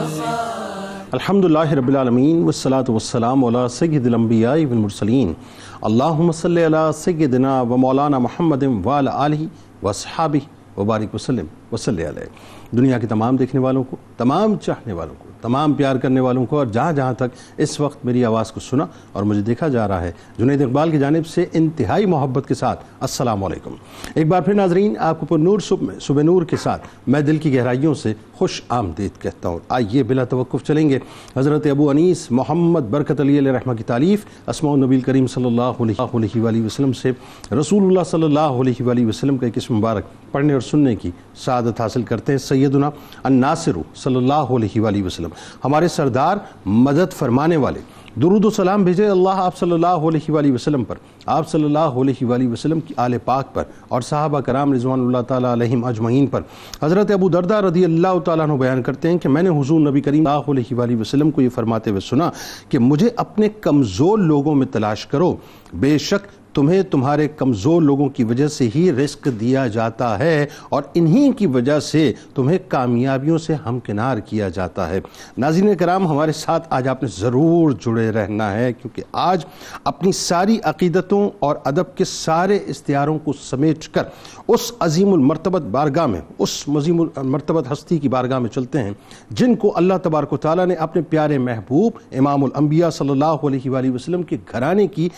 الحمدللہ رب العالمین والصلاة والسلام علی سید الانبیاء والمرسلین اللہم صلی علی سیدنا و مولانا محمد وعلی آلہ واصحابہ وبارک وسلم وصلی علیہ۔ دنیا کے تمام دیکھنے والوں کو، تمام چاہنے والوں کو، تمام پیار کرنے والوں کو، اور جہاں جہاں تک اس وقت میری آواز کو سنا اور مجھے دیکھا جا رہا ہے، جنید اقبال کی جانب سے انتہائی محبت کے ساتھ السلام علیکم۔ ایک بار پھر ناظرین، آپ کو پر نور صبح نور کے ساتھ میں دل کی گہرائیوں سے خوش آمدید کہتا ہوں۔ آئیے بلا توقف چلیں گے حضرت ابو انیس محمد برکت علی علیہ رحمہ کی تالیف اسماء النبی کریم صلی اللہ علیہ وآلہ وسلم سے رسول اللہ صلی اللہ علیہ وآلہ وسلم کا ایک اسم مبارک پڑھنے اور سننے کی سعادت حاصل کرتے ہیں۔ سیدنا الناصر صلی اللہ علیہ وآلہ وسلم، ہمارے سردار، مدد فرمانے والے، درود و سلام بھیجے اللہ آپ صلی اللہ علیہ وآلہ وسلم پر، آپ صلی اللہ علیہ وآلہ وسلم کی آل پاک پر اور صحابہ کرام رضوان اللہ تعالیٰ علیہم اجمعین پر۔ حضرت ابو درداء رضی اللہ تعالیٰ عنہ بیان کرتے ہیں کہ میں نے حضور نبی کریم صلی اللہ علیہ وآلہ وسلم کو یہ فرماتے ہوئے سنا کہ مجھے اپنے کمزور لوگوں میں تلاش کرو، بے شک تمہیں تمہارے کمزور لوگوں کی وجہ سے ہی رزق دیا جاتا ہے اور انہی کی وجہ سے تمہیں کامیابیوں سے ہمکنار کیا جاتا ہے۔ ناظرین کرام، ہمارے ساتھ آج آپ نے ضرور جڑے رہنا ہے، کیونکہ آج اپنی ساری عقیدتوں اور ادب کے سارے استعاروں کو سمیٹ کر اس عظیم المرتبت بارگاہ میں، اس عظیم المرتبت ہستی کی بارگاہ میں چلتے ہیں جن کو اللہ تبارک و تعالیٰ نے اپنے پیارے محبوب امام الانبیاء صلی اللہ علیہ وآلہ وسلم کے گھرانے کی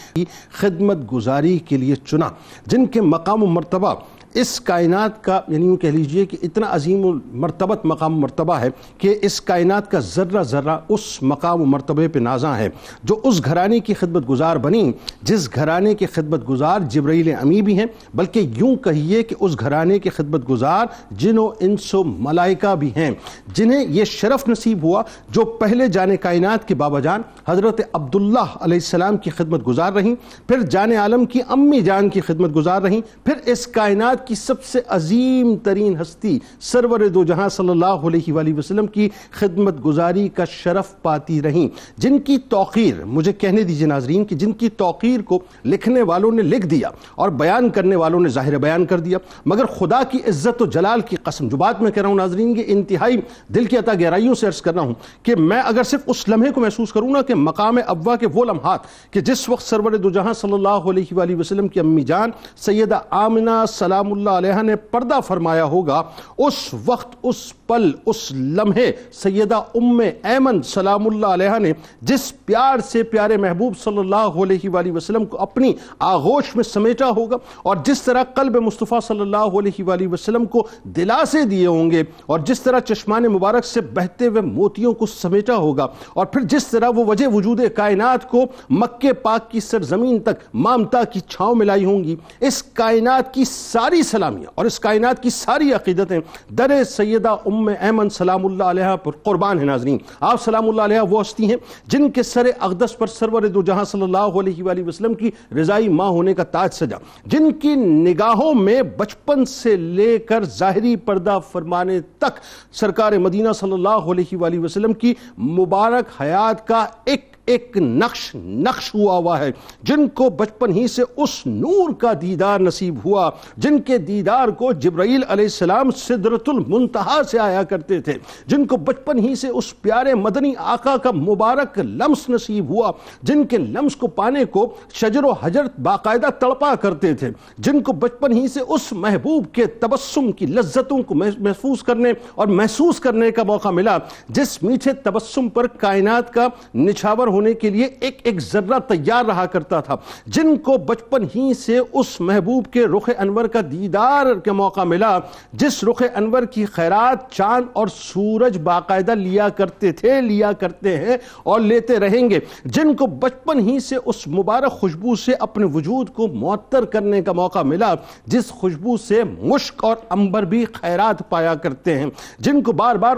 خدمت گزاری کے لیے چنا، جن کے مقام و مرتبہ اس کائنات کا، یعنی یوں کہہ لیجئے کہ اتنا عظیم مرتبت مقام و مرتبہ ہے کہ اس کائنات کا ذرہ ذرہ اس مقام و مرتبے پہ نازاں ہے، جو اس گھرانے کی خدمت گزار بنی، جس گھرانے کے خدمت گزار جبرائیل امی بھی ہیں، بلکہ یوں کہیے کہ اس گھرانے کے خدمت گزار جن و انس و ملائکہ بھی ہیں، جنہیں یہ شرف نصیب ہوا جو پہلے جانے کائنات کے بابا جان حضرت عبداللہ علیہ السلام کی خدمت گزار رہیں، پھر جان عالم کی امی جان کی خدمت گزار رہیں، پھر اس کائنات کی سب سے عظیم ترین ہستی سرور دو جہاں صلی اللہ علیہ وآلہ وسلم کی خدمت گزاری کا شرف پاتی رہیں، جن کی توقیر، مجھے کہنے دیجئے ناظرین کہ جن کی توقیر کو لکھنے والوں نے لکھ دیا اور بیان کرنے والوں نے ظاہر بیان کر دیا، مگر خدا کی عزت و جلال کی قسم، جو بات میں کہہ رہا ہوں ناظرین یہ انتہائی دل کی عطا گہرائیوں سے عرض کر رہا ہوں کہ میں اگر صرف اس لمحے کو محسوس کروں نا کہ مقام ابوا کے وہ لمحات کہ جس وقت سرور دو جہاں صلی اللہ علیہ وآلہ وسلم کی امی جان سیدہ آمنہ سلام اللہ علیہ نے پردہ فرمایا ہوگا، اس وقت، اس پل، اس لمحے سیدہ ام ایمن سلام اللہ علیہ نے جس پیار سے پیارے محبوب صلی اللہ علیہ وآلہ وسلم کو اپنی آغوش میں سمیٹا ہوگا، اور جس طرح قلب مصطفیٰ صلی اللہ علیہ وآلہ وسلم کو دلاسے دیے ہوں گے، اور جس طرح چشمان مبارک سے بہتے ہوئے موتیوں کو سمیٹا ہوگا، اور پھر جس طرح وہ وجہ وجود کائنات کو مکہ پاک کی سرزمین تک مامتا کی چھاؤں ملائی ہوں گی، اس کائنات کی ساری سلامیاں اور اس کائنات کی ساری عقیدتیں در سیدہ ام ایمن سلام اللہ علیہ پر قربان ہیں۔ ناظرین، آپ سلام اللہ علیہ وہ ہستی ہیں جن کے سر اقدس پر سرور دو جہاں صلی اللہ علیہ وآلہ وسلم کی رضائی ماں ہونے کا تاج سجا، جن کی نگاہوں میں بچپن سے لے کر ظاہری پردہ فرمانے تک سرکار مدینہ صلی اللہ علیہ وآلہ وسلم کی مبارک حیات کا ایک نقش ہوا ہے، جن کو بچپن ہی سے اس نور کا دیدار نصیب ہوا، جن کے دیدار کو جبرائیل علیہ السلام سدرۃ المنتہا سے آیا کرتے تھے، جن کو بچپن ہی سے اس پیارے مدنی آقا کا مبارک لمس نصیب ہوا، جن کے لمس کو پانے کو شجر و حجر باقاعدہ تڑپا کرتے تھے، جن کو بچپن ہی سے اس محبوب کے تبسم کی لذتوں کو محفوظ کرنے اور محسوس کرنے کا موقع ملا، جس میٹھے تبسم پر کائنات کا نچھاور ہونے کے لیے ایک ذرہ تیار رہا کرتا تھا، جن کو بچپن ہی سے اس محبوب کے رخ انور کا دیدار کا موقع ملا، جس رخ انور کی خیرات چاند اور سورج باقاعدہ لیا کرتے ہیں اور لیتے رہیں گے، جن کو بچپن ہی سے اس مبارک خوشبو سے اپنے وجود کو معطر کرنے کا موقع ملا، جس خوشبو سے مشک اور عنبر بھی خیرات پایا کرتے ہیں، جن کو بار بار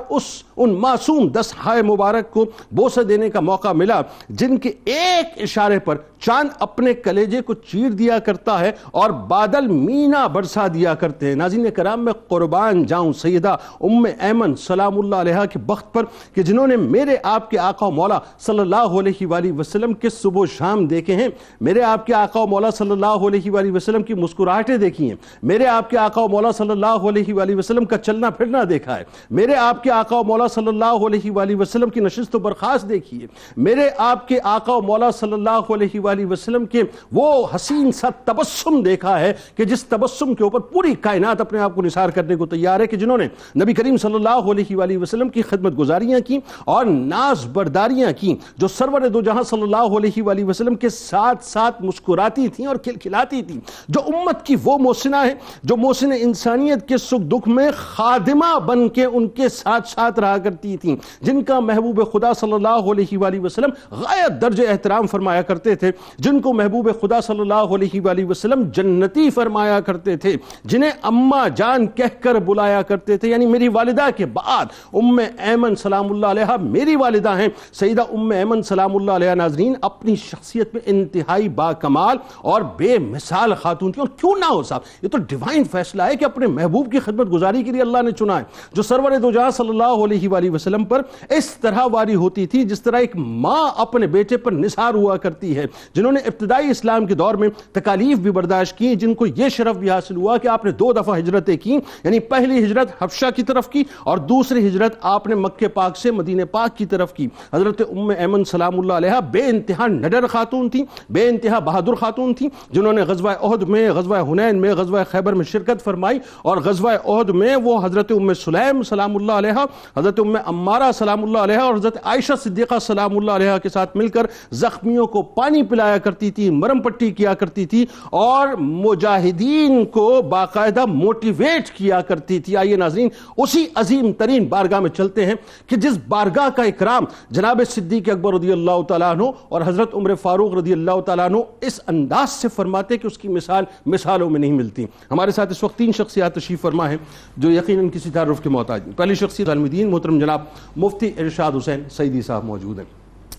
ان معصوم دستہائے مبارک کو بوسہ دینے کا موقع ملا، جن کے ایک اشارے پر چاند اپنے کلیجے کو چیر دیا کرتا ہے اور بادل مینا برسا دیا کرتے ہیں۔ ناظرین کرام، میں قربان جاؤں سیدہ ام ایمن سلام اللہ علیہا کے بخت پر کہ جنہوں نے میرے آپ کے آقا و مولا صلی اللہ علیہ وآلہ وسلم کے صبح و شام دیکھے ہیں، میرے آپ کے آقا و مولا صلی اللہ علیہ وآلہ وسلم کی مسکراہٹیں دیکھی ہیں، میرے آپ کے آقا و مولا صلی اللہ علیہ وآلہ وسلم کا چلنا پھرنا دیکھا ہے، میرے آپ کے آقا و مولا صلی اللہ علیہ وآلہ وسلم کی نشست و برخاست دیکھی ہے، میرے آپ کے آقا و مولا صلی اللہ علیہ وآلہ وسلم کے وہ حسین سا تبسم دیکھا ہے کہ جس تبسم کے اوپر پوری کائنات اپنے آپ کو نثار کرنے کو تیار ہے، کہ جنہوں نے نبی کریم صلی اللہ علیہ وآلہ وسلم کی خدمت گزاریاں کی اور ناز برداریاں کی، جو سرور دو جہاں صلی اللہ علیہ وآلہ وسلم کے ساتھ ساتھ مسکراتی تھیں اور کھلکھلاتی تھیں، جو امت کی وہ محسنہ ہے جو محسن انسانیت کے سکھ دکھ میں خادمہ بن کے ان کے ساتھ ساتھ رہا کرتی تھیں، جن کا محبوب خدا صلی اللہ علیہ وآلہ وسلم غایت درجہ احترام فرمایا کرتے تھے، جن کو محبوب خدا صلی اللہ علیہ وآلہ وسلم جنتی فرمایا کرتے تھے، جنہیں اماں جان کہہ کر بلایا کرتے تھے، یعنی میری والدہ کے بعد ام ایمن سلام اللہ علیہا میری والدہ ہیں۔ سیدہ ام ایمن سلام اللہ علیہا ناظرین اپنی شخصیت میں انتہائی با کمال اور بے مثال خاتون تھی، اور کیوں نہ ہو صاحب، یہ تو ڈیوائن فیصلہ ہے کہ اپنے محبوب کی خدمت گزاری کے لیے اللہ نے چنا ہے، جو سرور دو جہاں صلی اللہ علیہ وآلہ وسلم پر اس طرح واری ہوتی تھی جس طرح ایک ماں اپنے بیٹے پر نثار ہوا کرتی ہے، جنہوں نے ابتدائی اسلام کے دور میں تکالیف بھی برداشت کی، جن کو یہ شرف بھی حاصل ہوا کہ آپ نے 2 دفعہ ہجرتیں کی، یعنی پہلی ہجرت حبشہ کی طرف کی اور دوسری ہجرت آپ نے مکہ پاک سے مدینہ پاک کی طرف کی۔ حضرت ام ایمن سلام اللہ علیہا بے انتہا نڈر خاتون تھی، بے انتہا بہادر خاتون تھی، جنہوں نے غزوہ احد میں، غزوہ حنین میں، غزوہ خیبر میں شرکت فرمائی، اور غزوہ احد میں وہ حضرت ام سلیم سلام اللہ علیہا، حضرت ام عمارہ سلام اللہ علیہا اور حضرت عائشہ صدیقہ سلام اللہ علیہا کے ساتھ مل کر زخمیوں کو پانی پلایا کرتی تھی، مرم پٹی کیا کرتی تھی اور مجاہدین کو باقاعدہ موٹیویٹ کیا کرتی تھی۔ آئیے ناظرین اسی عظیم ترین بارگاہ میں چلتے ہیں کہ جس بارگاہ کا اکرام جناب صدیق اکبر رضی اللہ تعالیٰ عنہ اور حضرت عمر فاروق رضی اللہ تعالیٰ عنہ اس انداز سے فرماتے کہ اس کی مثال مثالوں میں نہیں ملتی۔ ہمارے ساتھ اس وقت 3 شخصیات تشریف فرما ہیں جو یقیناً کسی تعارف کے محتاج ہیں۔ پہلی شخصیت عالم دین محترم جناب مفتی ارشاد حسین سعیدی صاحب موجود ہیں،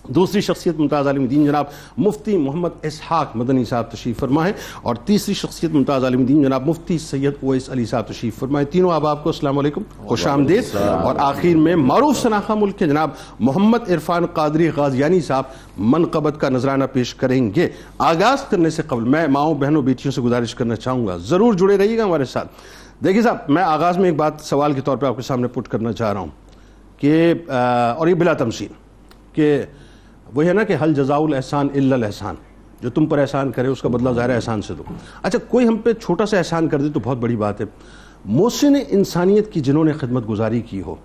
دوسری شخصیت ممتاز عالم دین جناب مفتی محمد اسحاق مدنی صاحب تشریف فرما ہے، اور تیسری شخصیت ممتاز عالم دین جناب مفتی سید اویس علی صاحب تشریف فرما ہے۔ تینوں آپ کو السلام علیکم، خوش آمدید۔ اور آخر میں معروف شناخہ ملک کے جناب محمد عرفان قادری غازیانی صاحب منقبت کا نذرانہ پیش کریں گے۔ آغاز کرنے سے قبل میں ماؤں بہنوں بیٹیوں سے گزارش کرنا چاہوں گا، ضرور جڑے رہیے گا ہمارے ساتھ۔ دیکھیے صاحب، میں آغاز میں ایک بات سوال کے طور پہ آپ کے سامنے پٹ کرنا چاہ رہا ہوں کہ اور یہ بلا تمثیل، کہ وہ ہے نا کہ حل جزاء الاحسان الا الاحسان، جو تم پر احسان کرے اس کا بدلہ ظاہر احسان سے دو۔ اچھا، کوئی ہم پہ چھوٹا سا احسان کر دے تو بہت بڑی بات ہے۔ محسن انسانیت کی جنہوں نے خدمت گزاری کی ہو،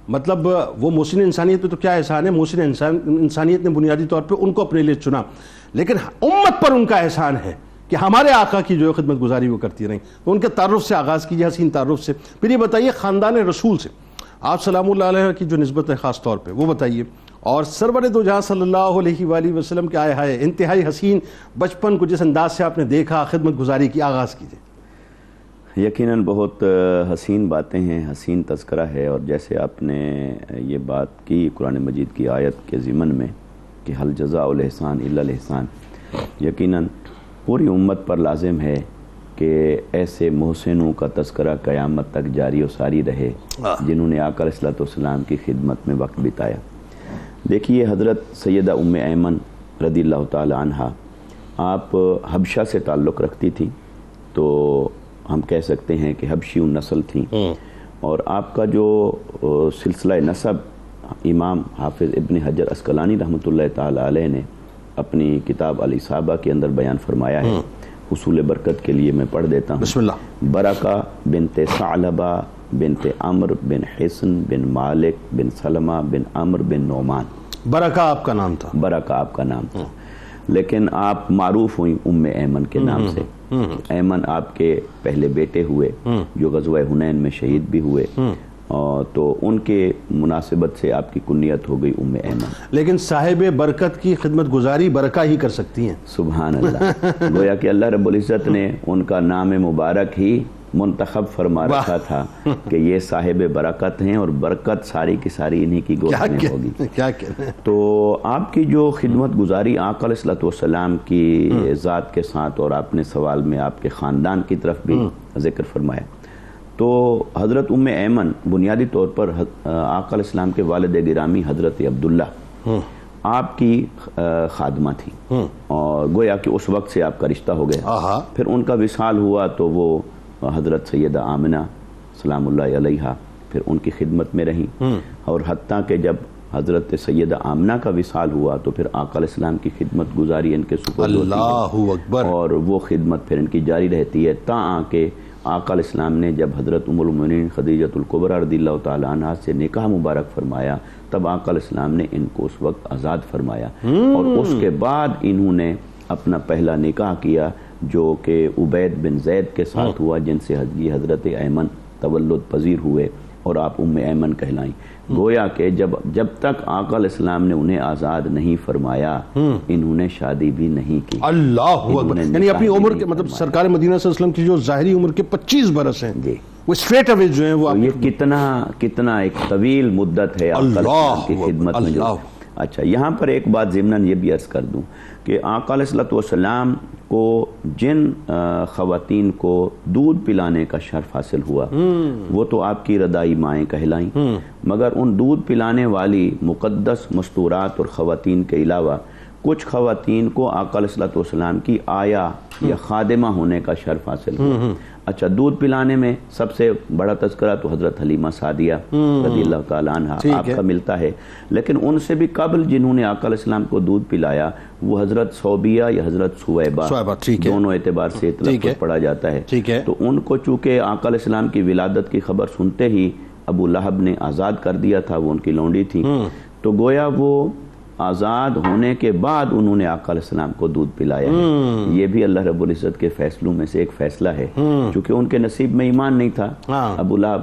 مطلب وہ محسن انسانیت پہ تو کیا احسان ہے، محسن انسانیت نے بنیادی طور پہ ان کو اپنے لیے چنا، لیکن امت پر ان کا احسان ہے کہ ہمارے آقا کی جو خدمت گزاری وہ کرتی رہیں۔ تو ان کے تعارف سے آغاز کیجیے، حسین تعارف سے۔ پھر یہ بتائیے خاندان رسول سے آپ سلام اللہ علیہ کی جو نسبت ہے خاص طور پہ وہ بتائیے، اور سرور دو جہاں صلی اللہ علیہ وآلہ وسلم کے آئے ہائے انتہائی حسین بچپن کو جس انداز سے آپ نے دیکھا خدمت گزاری کی، آغاز کیجیے۔ یقیناً بہت حسین باتیں ہیں، حسین تذکرہ ہے، اور جیسے آپ نے یہ بات کی قرآن مجید کی آیت کے ضمن میں کہ حل جزاء الاحسان الا الاحسان، یقیناً پوری امت پر لازم ہے کہ ایسے محسنوں کا تذکرہ قیامت تک جاری و ساری رہے جنہوں نے آقا علیہ السلام کی خدمت میں وقت بتایا۔ دیکھیے حضرت سیدہ ام ایمن رضی اللہ تعالی عنہا آپ حبشہ سے تعلق رکھتی تھی، تو ہم کہہ سکتے ہیں کہ حبشی نسل تھیں، اور آپ کا جو سلسلہ نسب امام حافظ ابن حجر عسقلانی رحمۃ اللہ تعالی علیہ نے اپنی کتاب الاصابہ کے اندر بیان فرمایا ہے، حصول برکت کے لیے میں پڑھ دیتا ہوں۔ بسم اللہ۔ برکہ بنت ثعلبہ بنت عمر بن حسن بن مالک بن سلمہ بن عمر بن نعمان۔ برکہ آپ کا نام تھا؟ برکہ آپ کا نام تھا، لیکن آپ معروف ہوئیں ام ایمن کے نام سے۔ ایمن آپ کے پہلے بیٹے ہوئے جو غزوہ حنین میں شہید بھی ہوئے، تو ان کے مناسبت سے آپ کی کنیت ہو گئی ام ایمن۔ لیکن صاحب برکت کی خدمت گزاری برکہ ہی کر سکتی ہیں۔ سبحان اللہ، گویا کہ اللہ رب العزت نے ان کا نام مبارک ہی منتخب فرما رکھا تھا کہ یہ صاحب برکت ہیں اور برکت ساری کی ساری انہی کی گود میں ہوگی. تو آپ کی جو خدمت گزاری آقا علیہ الصلوۃ والسلام کی ذات کے ساتھ، اور آپ نے سوال میں آپ کے خاندان کی طرف بھی ذکر فرمایا، تو حضرت ام ایمن بنیادی طور پر آقا علیہ السلام کے والد گرامی حضرت عبداللہ آپ کی خادمہ تھی، اور گویا کہ اس وقت سے آپ کا رشتہ ہو گیا. پھر ان کا وصال ہوا تو وہ حضرت سیدہ آمنہ سلام اللہ علیہا پھر ان کی خدمت میں رہیں، اور حتیٰ کہ جب حضرت سیدہ آمنہ کا وصال ہوا تو پھر آقا علیہ السلام کی خدمت گزاری ان کے سپرد ہوتی ہے، اور وہ خدمت پھر ان کی جاری رہتی ہے تاں کہ آقا علیہ السلام نے جب حضرت ام المؤمنین خدیجۃ الکبریٰ رضی اللہ تعالی عنہا سے نکاح مبارک فرمایا، تب آقا علیہ السلام نے ان کو اس وقت آزاد فرمایا، اور اس کے بعد انہوں نے اپنا پہلا نکاح کیا جو کہ عبید بن زید کے ساتھ ہوا، جن سے یہ حضرت ایمن تولد پذیر ہوئے اور آپ ام ایمن کہلائیں. گویا کہ جب تک آقا علیہ السلام نے انہیں آزاد نہیں فرمایا انہوں نے شادی بھی نہیں کی. اللہ اکبر. یعنی اپنی عمر کے مطلب سرکار مدینہ صلی اللہ علیہ وسلم کی جو ظاہری عمر کے 25 برس ہیں وہ اسٹریٹ اوے جو ہیں وہ یہ کتنا ایک طویل مدت ہے آقا علیہ السلام کی خدمت میں جو. اچھا، یہاں پر ایک بات ضمناً یہ بھی عرض کر دوں کہ آقا علیہ الصلوۃ والسلام کو جن خواتین کو دودھ پلانے کا شرف حاصل ہوا وہ تو آپ کی رضائی مائیں کہلائیں، مگر ان دودھ پلانے والی مقدس مستورات اور خواتین کے علاوہ کچھ خواتین کو آقا علیہ الصلوۃ والسلام کی آیا یا خادمہ ہونے کا شرف حاصل ہوا. اچھا، دودھ پلانے میں سب سے بڑا تذکرہ تو حضرت حلیمہ سعدیہ رضی اللہ تعالیٰ عنہ آپ کا ملتا ہے، لیکن ان سے بھی قبل جنہوں نے آقا علیہ السلام کو دودھ پلایا وہ حضرت صوبیہ یا حضرت صویبہ، دونوں اعتبار سے اطلاق پڑھا جاتا ہے. تو ان کو چونکہ آقا علیہ السلام کی ولادت کی خبر سنتے ہی ابو لہب نے آزاد کر دیا تھا، وہ ان کی لونڈی تھی، تو گویا وہ آزاد ہونے کے بعد انہوں نے آقا علیہ السلام کو دودھ پلایا ہے. یہ بھی اللہ رب العزت کے فیصلوں میں سے ایک فیصلہ ہے، چونکہ ان کے نصیب میں ایمان نہیں تھا ابو لہب،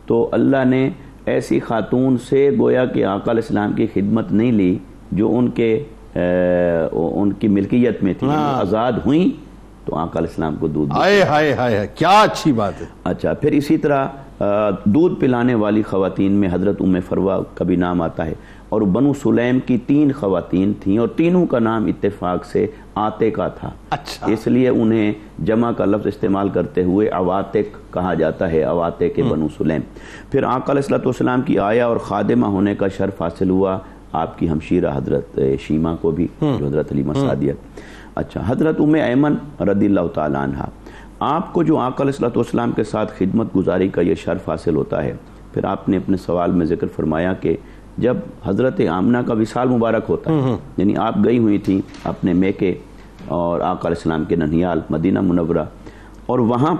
تو اللہ نے ایسی خاتون سے گویا کہ آقا علیہ السلام کی خدمت نہیں لی جو ان کی ملکیت میں تھی، آزاد ہوئیں تو آقا علیہ السلام کو دودھ. کیا اچھی بات ہے. اچھا، پھر اسی طرح دودھ پلانے والی خواتین میں حضرت ام فروہ کا بھی نام آتا ہے، اور بنو سلیم کی 3 خواتین تھیں اور تینوں کا نام اتفاق سے عاتقہ تھا. اچھا، اس لیے انہیں جمع کا لفظ استعمال کرتے ہوئے عواتق کہا جاتا ہے، عواتق بنو سلیم. پھر آقا علیہ السلام کی آیا اور خادمہ ہونے کا شرف حاصل ہوا آپ کی ہمشیرہ حضرت شیمہ کو بھی، جو حضرت حلیمہ سعدیہ. اچھا، حضرت ام ایمن رضی اللہ تعالی عنہ، آپ کو جو آقا علیہ السلام کے ساتھ خدمت گزاری کا یہ شرف حاصل ہوتا ہے، پھر آپ نے اپنے سوال میں ذکر فرمایا کہ جب حضرت آمنہ کا وصال مبارک ہوتا ہے، یعنی آپ گئی ہوئی تھیں اپنے میکے اور آقا علیہ السلام کے ننھیال مدینہ منورہ، اور وہاں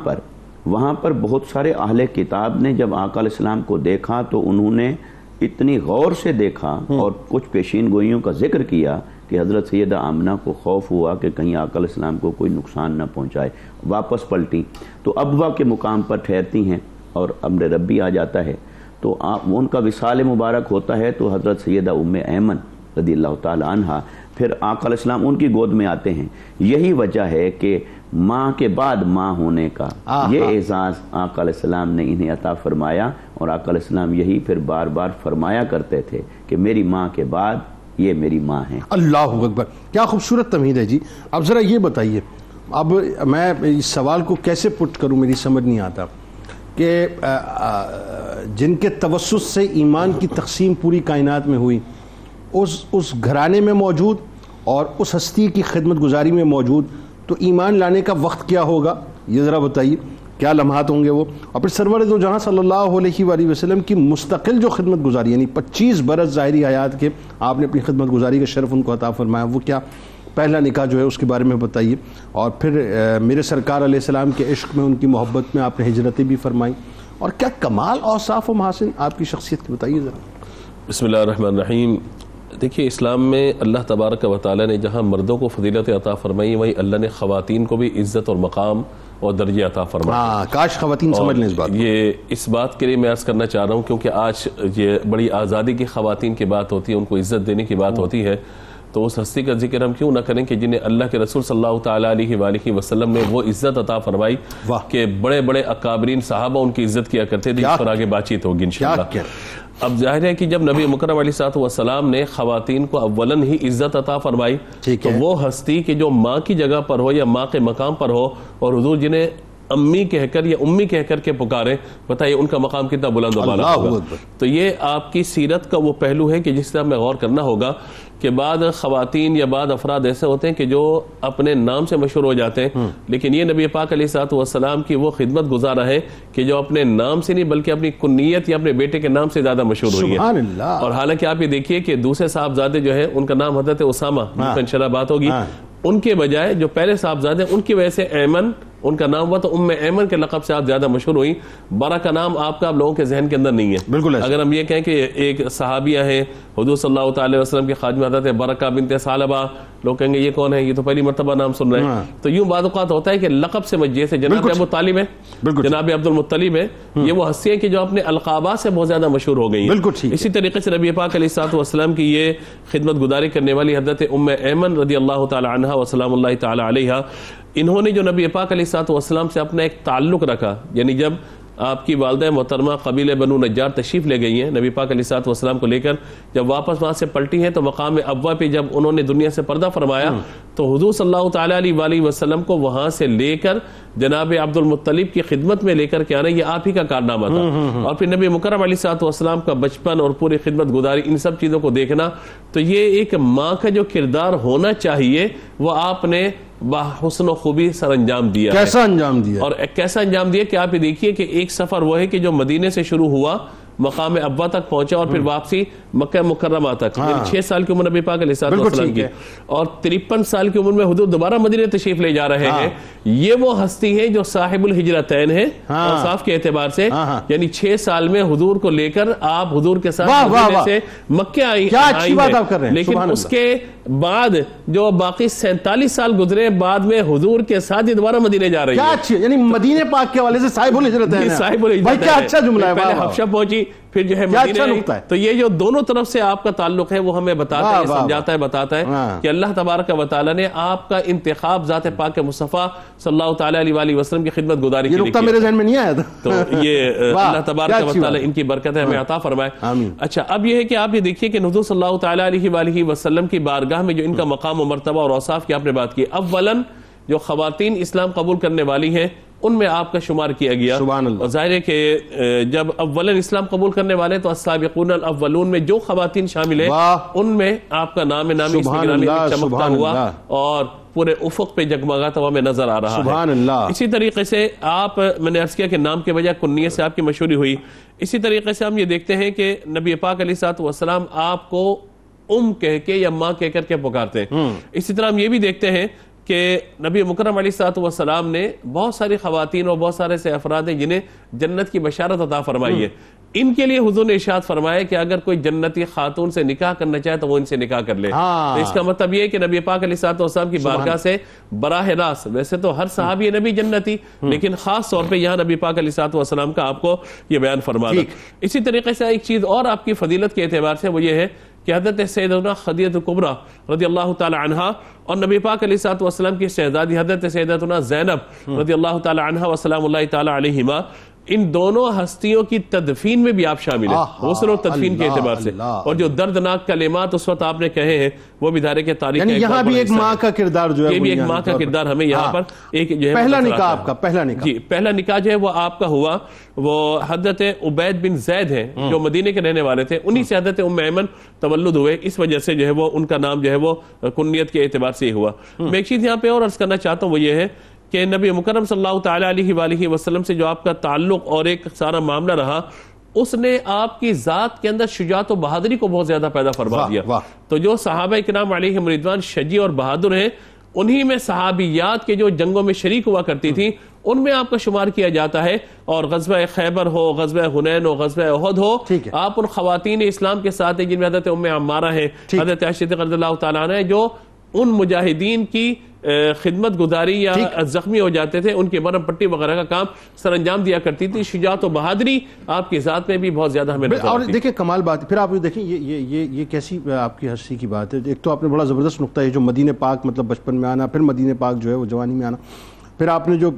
پر بہت سارے اہل کتاب نے جب آقا علیہ السلام کو دیکھا تو انہوں نے اتنی غور سے دیکھا اور کچھ پیشین گوئیوں کا ذکر کیا کہ حضرت سیدہ آمنہ کو خوف ہوا کہ کہیں آقا علیہ السلام کو کوئی نقصان نہ پہنچائے، واپس پلٹیں تو ابوا کے مقام پر ٹھہرتی ہیں اور امر ربی آ جاتا ہے. تو ان کا وصال مبارک ہوتا ہے تو حضرت سیدہ ام ایمن رضی اللہ تعالی عنہ پھر آقا علیہ السلام ان کی گود میں آتے ہیں. یہی وجہ ہے کہ ماں کے بعد ماں ہونے کا یہ اعزاز آقا علیہ السلام نے انہیں عطا فرمایا، اور آقا علیہ السلام یہی پھر بار بار فرمایا کرتے تھے کہ میری ماں کے بعد یہ میری ماں ہیں. اللہ اکبر، کیا خوبصورت تمہید ہے جی. اب ذرا یہ بتائیے، اب میں اس سوال کو کیسے پٹ کروں، میری سمجھ نہیں آتا کہ جن کے توسط سے ایمان کی تقسیم پوری کائنات میں ہوئی، اس گھرانے میں موجود اور اس ہستی کی خدمت گزاری میں موجود، تو ایمان لانے کا وقت کیا ہوگا یہ ذرا بتائیے، کیا لمحات ہوں گے وہ. اور پھر سرور دو جہاں صلی اللہ علیہ وآلہ وسلم کی مستقل جو خدمت گزاری، یعنی 25 برس ظاہری حیات کے آپ نے اپنی خدمت گزاری کا شرف ان کو عطا فرمایا، وہ کیا پہلا نکاح جو ہے اس کے بارے میں بتائیے. اور پھر میرے سرکار علیہ السلام کے عشق میں، ان کی محبت میں آپ نے ہجرتیں بھی فرمائیں، اور کیا کمال اوصاف و محاسن آپ کی شخصیت کی بتائیے ذرا. بسم اللہ الرحمن الرحیم. دیکھیے، اسلام میں اللہ تبارک و تعالیٰ نے جہاں مردوں کو فضیلت عطا فرمائی، وہیں اللہ نے خواتین کو بھی عزت اور مقام اور درجے عطا فرمایا. کاش خواتین سمجھ لیں اس بات. یہ اس بات کے لیے میں عرض کرنا چاہ رہا ہوں کیونکہ آج یہ بڑی آزادی کی خواتین کی بات ہوتی ہے، ان کو عزت دینے کی بات ہوتی ہے، تو اس ہستی کا ذکر ہم کیوں نہ کریں کہ جنہیں اللہ کے رسول صلی اللہ تعالیٰ علیہ وآلہ وسلم نے وہ عزت عطا فرمائی کہ بڑے بڑے اکابرین صحابہ ان کی عزت کیا کرتے تھے، جس پر آگے بات چیت ہوگی انشاءاللہ۔ اب ظاہر ہے کہ جب نبی مکرم علیہ السلام نے خواتین کو اولاً ہی عزت عطا فرمائی تو وہ ہستی کہ جو ماں کی جگہ پر ہو یا ماں کے مقام پر ہو، اور حضور جنہیں امی کہہ کر یا امی کہہ کر کے پکارے، بتائیے ان کا مقام کتنا بلند و بالا ہوگا۔ تو یہ آپ کی سیرت کا وہ پہلو ہے کہ جس سے ہمیں غور کرنا ہوگا کہ بعض خواتین یا بعض افراد ایسے ہوتے ہیں کہ جو اپنے نام سے مشہور ہو جاتے ہیں، لیکن یہ نبی پاک علیہ السلام کی وہ خدمت گزارا ہے کہ جو اپنے نام سے نہیں بلکہ اپنی کنیت یا اپنے بیٹے کے نام سے زیادہ مشہور ہوئی ہے۔ اور حالانکہ آپ یہ دیکھیے کہ دوسرے صاحبزادے جو ہیں ان کا نام حضرت اسامہ، انشاءاللہ بات ہوگی، ان کے بجائے جو پہلے صاحبزادے ان کی وجہ سے ایمن ان کا نام ہوا، تو ام ایمن کے لقب سے آپ زیادہ مشہور ہوئی۔ بارہ کا نام آپ کا لوگوں کے ذہن کے اندر نہیں ہے۔ بالکل اگر ہم یہ کہیں کہ ایک صحابیہ ہیں حضور صلی اللہ تعالی وسلم کی خادمہ حضرت برکہ بنت ثعلبہ، لوگ کہیں گے یہ کون ہے، یہ تو پہلی مرتبہ نام سن رہے ہیں۔ تو یوں بعض اوقات ہوتا ہے کہ لقب سے جیسے جناب ابو طالب ہے، جناب عبد المطلب ہے، یہ وہ ہستی ہیں کہ جو اپنے القابات سے بہت زیادہ مشہور ہو گئی ہیں۔ اسی طریقے سے نبی پاک علیہ السلام کی یہ خدمت گزاری کرنے والی حضرت ام ایمن رضی اللہ تعالی عنہا وسلام اللہ تعالی علیہا، انہوں نے جو نبی پاک علیہ السلام سے اپنا ایک تعلق رکھا، یعنی جب آپ کی والدہ محترمہ قبیلہ بنو نجار تشریف لے گئی ہیں نبی پاک علیہ السلام کو لے کر، جب واپس وہاں سے پلٹی ہیں تو مقام ابوا پہ جب انہوں نے دنیا سے پردہ فرمایا تو حضور صلی اللہ تعالیٰ علیہ وسلم کو وہاں سے لے کر جناب عبد المطلب کی خدمت میں لے کر کے آنا یہ آپ ہی کا کارنامہ تھا۔ اور پھر نبی مکرم علیہ السلام کا بچپن اور پوری خدمت گزاری، ان سب چیزوں کو دیکھنا، تو یہ ایک ماں کا جو کردار ہونا چاہیے وہ آپ نے حسن و خوبی سر انجام دیا۔ کیسا انجام دیا؟ اور کیسا انجام دیا کہ آپ یہ دیکھیے کہ ایک سفر وہ ہے کہ جو مدینے سے شروع ہوا، مقام ابوا تک پہنچا اور پھر واپسی مکہ مکرمہ تک، یعنی 6 سال کی عمر نبی پاک علیہ السلام کی، اور 53 سال کی عمر میں حضور دوبارہ مدینے تشریف لے جا رہے ہیں۔ یہ وہ ہستی ہے جو صاحب الہجرتین ہے اوصاف کے اعتبار سے، یعنی 6 سال میں حضور کو لے کر آپ حضور کے ساتھ مدینے سے مکہ آئی ہیں، لیکن اس کے بعد جو باقی 47 سال گزرے بعد میں حضور کے ساتھ یہ دوبارہ مدینے جا رہی ہے، یعنی مدینے پاک کے حوالے سے صاحب الہجرتین ہے۔ صاحب الہجرتین، کیا اچھا جملہ ہے، پہلے حبشہ پہنچی پھر جو ہے مدینے، تو یہ جو دونوں طرف سے آپ کا تعلق ہے وہ ہمیں بتاتا ہے، سمجھاتا ہے، بتاتا ہے کہ اللہ تبارک و تعالی نے آپ کا انتخاب ذات پاک مصطفیٰ صلی اللہ تعالی علیہ وآلہ وسلم کی خدمت گزاری کے لیے کیا۔ میرے ذہن میں نہیں آیا تھا، تو یہ اللہ تبارک و تعالی ان کی برکت ہے، ہمیں عطا فرمائے۔ اچھا، اب یہ ہے کہ آپ یہ دیکھیے کہ حضور صلی اللہ تعالی علیہ وآلہ وسلم کی بارگاہ میں جو ان کا مقام و مرتبہ اور اوصاف کی آپ نے بات کی، اولاً جو خواتین اسلام قبول کرنے والی ہیں ان میں آپ کا شمار کیا گیا۔ اور ظاہر ہے کہ جب اولاً اسلام قبول کرنے والے تو السابقون الاولون میں جو خواتین شامل ہیں ان میں آپ کا نام نامی چمکتا ہوا اور پورے افق پہ جگمگاتا ہوا میں نظر آ رہا ہے۔ اسی طریقے سے آپ، میں نے عرض کیا کہ نام کے بجائے کنیت سے آپ کی مشہوری ہوئی۔ اسی طریقے سے ہم یہ دیکھتے ہیں کہ نبی پاک علیہ السلام آپ کو کہہ کے یا ماں کہہ کر کے پکارتے ہیں۔ اسی طرح ہم یہ بھی دیکھتے ہیں کہ نبی مکرم علیہ السلام نے بہت ساری خواتین اور بہت سارے سے افراد ہیں جنہیں جنت کی بشارت عطا فرمائی ہے، ان کے لیے حضور نے ارشاد فرمایا کہ اگر کوئی جنتی خاتون سے نکاح کرنا چاہے تو وہ ان سے نکاح کر لے۔ تو اس کا مطلب یہ ہے کہ نبی پاک علیہ السلام کی بارگاہ سے براہ راست، ویسے تو ہر صحابی نبی جنتی، لیکن خاص طور پہ یہاں نبی پاک علیہ السلام کا آپ کو یہ بیان فرمانا۔ اسی طریقے سے ایک چیز اور آپ کی فضیلت کے اعتبار سے وہ یہ ہے کہ حضرت سیدنا خدیجہ کبریٰ رضی اللہ تعالی عنہا اور نبی پاک علیہ السلام کی شہزادی حضرت سیدنا زینب رضی اللہ تعالی عنہا وسلام اللہ تعالی علیہما، ان دونوں ہستیوں کی تدفین میں بھی آپ شامل ہیں، غسل و تدفین کے اعتبار سے، اور جو دردناک کلمات اس وقت آپ نے کہے ہیں وہ بھی دھارے کے تاریخ، یعنی یہاں بھی ایک ماں کا کردار جو ہے، یہ بھی ایک ماں کا کردار ہمیں یہاں پر ایک جو ہے پہلا نکاح آپ کا، پہلا نکاح جی پہلا نکاح جو ہے وہ آپ کا ہوا، وہ حضرت عبید بن زید ہیں جو مدینے کے رہنے والے تھے، انہی سے حضرت ام ایمن تولد ہوئے، اس وجہ سے جو ہے وہ ان کا نام جو ہے وہ کنیت کے اعتبار سے ہی ہوا۔ میں ایک چیز یہاں پہ اور عرض کرنا چاہتا ہوں وہ یہ ہے کہ نبی مکرم صلی اللہ تعالی علیہ وآلہ وسلم سے جو آپ کا تعلق اور ایک سارا معاملہ رہا، اس نے آپ کی ذات کے اندر شجاعت و بہادری کو بہت زیادہ پیدا فرما دیا۔ تو جو صحابہ کرام علیہم رضوان شجیع اور بہادر ہیں، انہی میں صحابیات کے جو جنگوں میں شریک ہوا کرتی تھی ان میں آپ کا شمار کیا جاتا ہے، اور غزوہ خیبر ہو، غزوہ حنین ہو، غزوہ احد ہو، آپ ان خواتین اسلام کے ساتھ ہیں جن میں حضرت ام عمارہ ہیں، حضرت عائشہ رضی اللہ تعالیٰ عنہ، جو ان مجاہدین کی خدمت گزاری یا زخمی ہو جاتے تھے ان کے مرہم پٹی وغیرہ کا کام سر انجام دیا کرتی تھی. شجاعت و بہادری آپ کی ذات میں بھی بہت زیادہ ہمیں نظر اور آتی. دیکھیں کمال بات پھر آپ دیکھیں یہ کیسی آپ کی ہستی کی بات ہے. ایک تو آپ نے بڑا زبردست نقطہ ہے جو مدینہ پاک مطلب بچپن میں آنا, پھر مدینہ پاک جو ہے وہ جوانی میں آنا, پھر آپ نے جو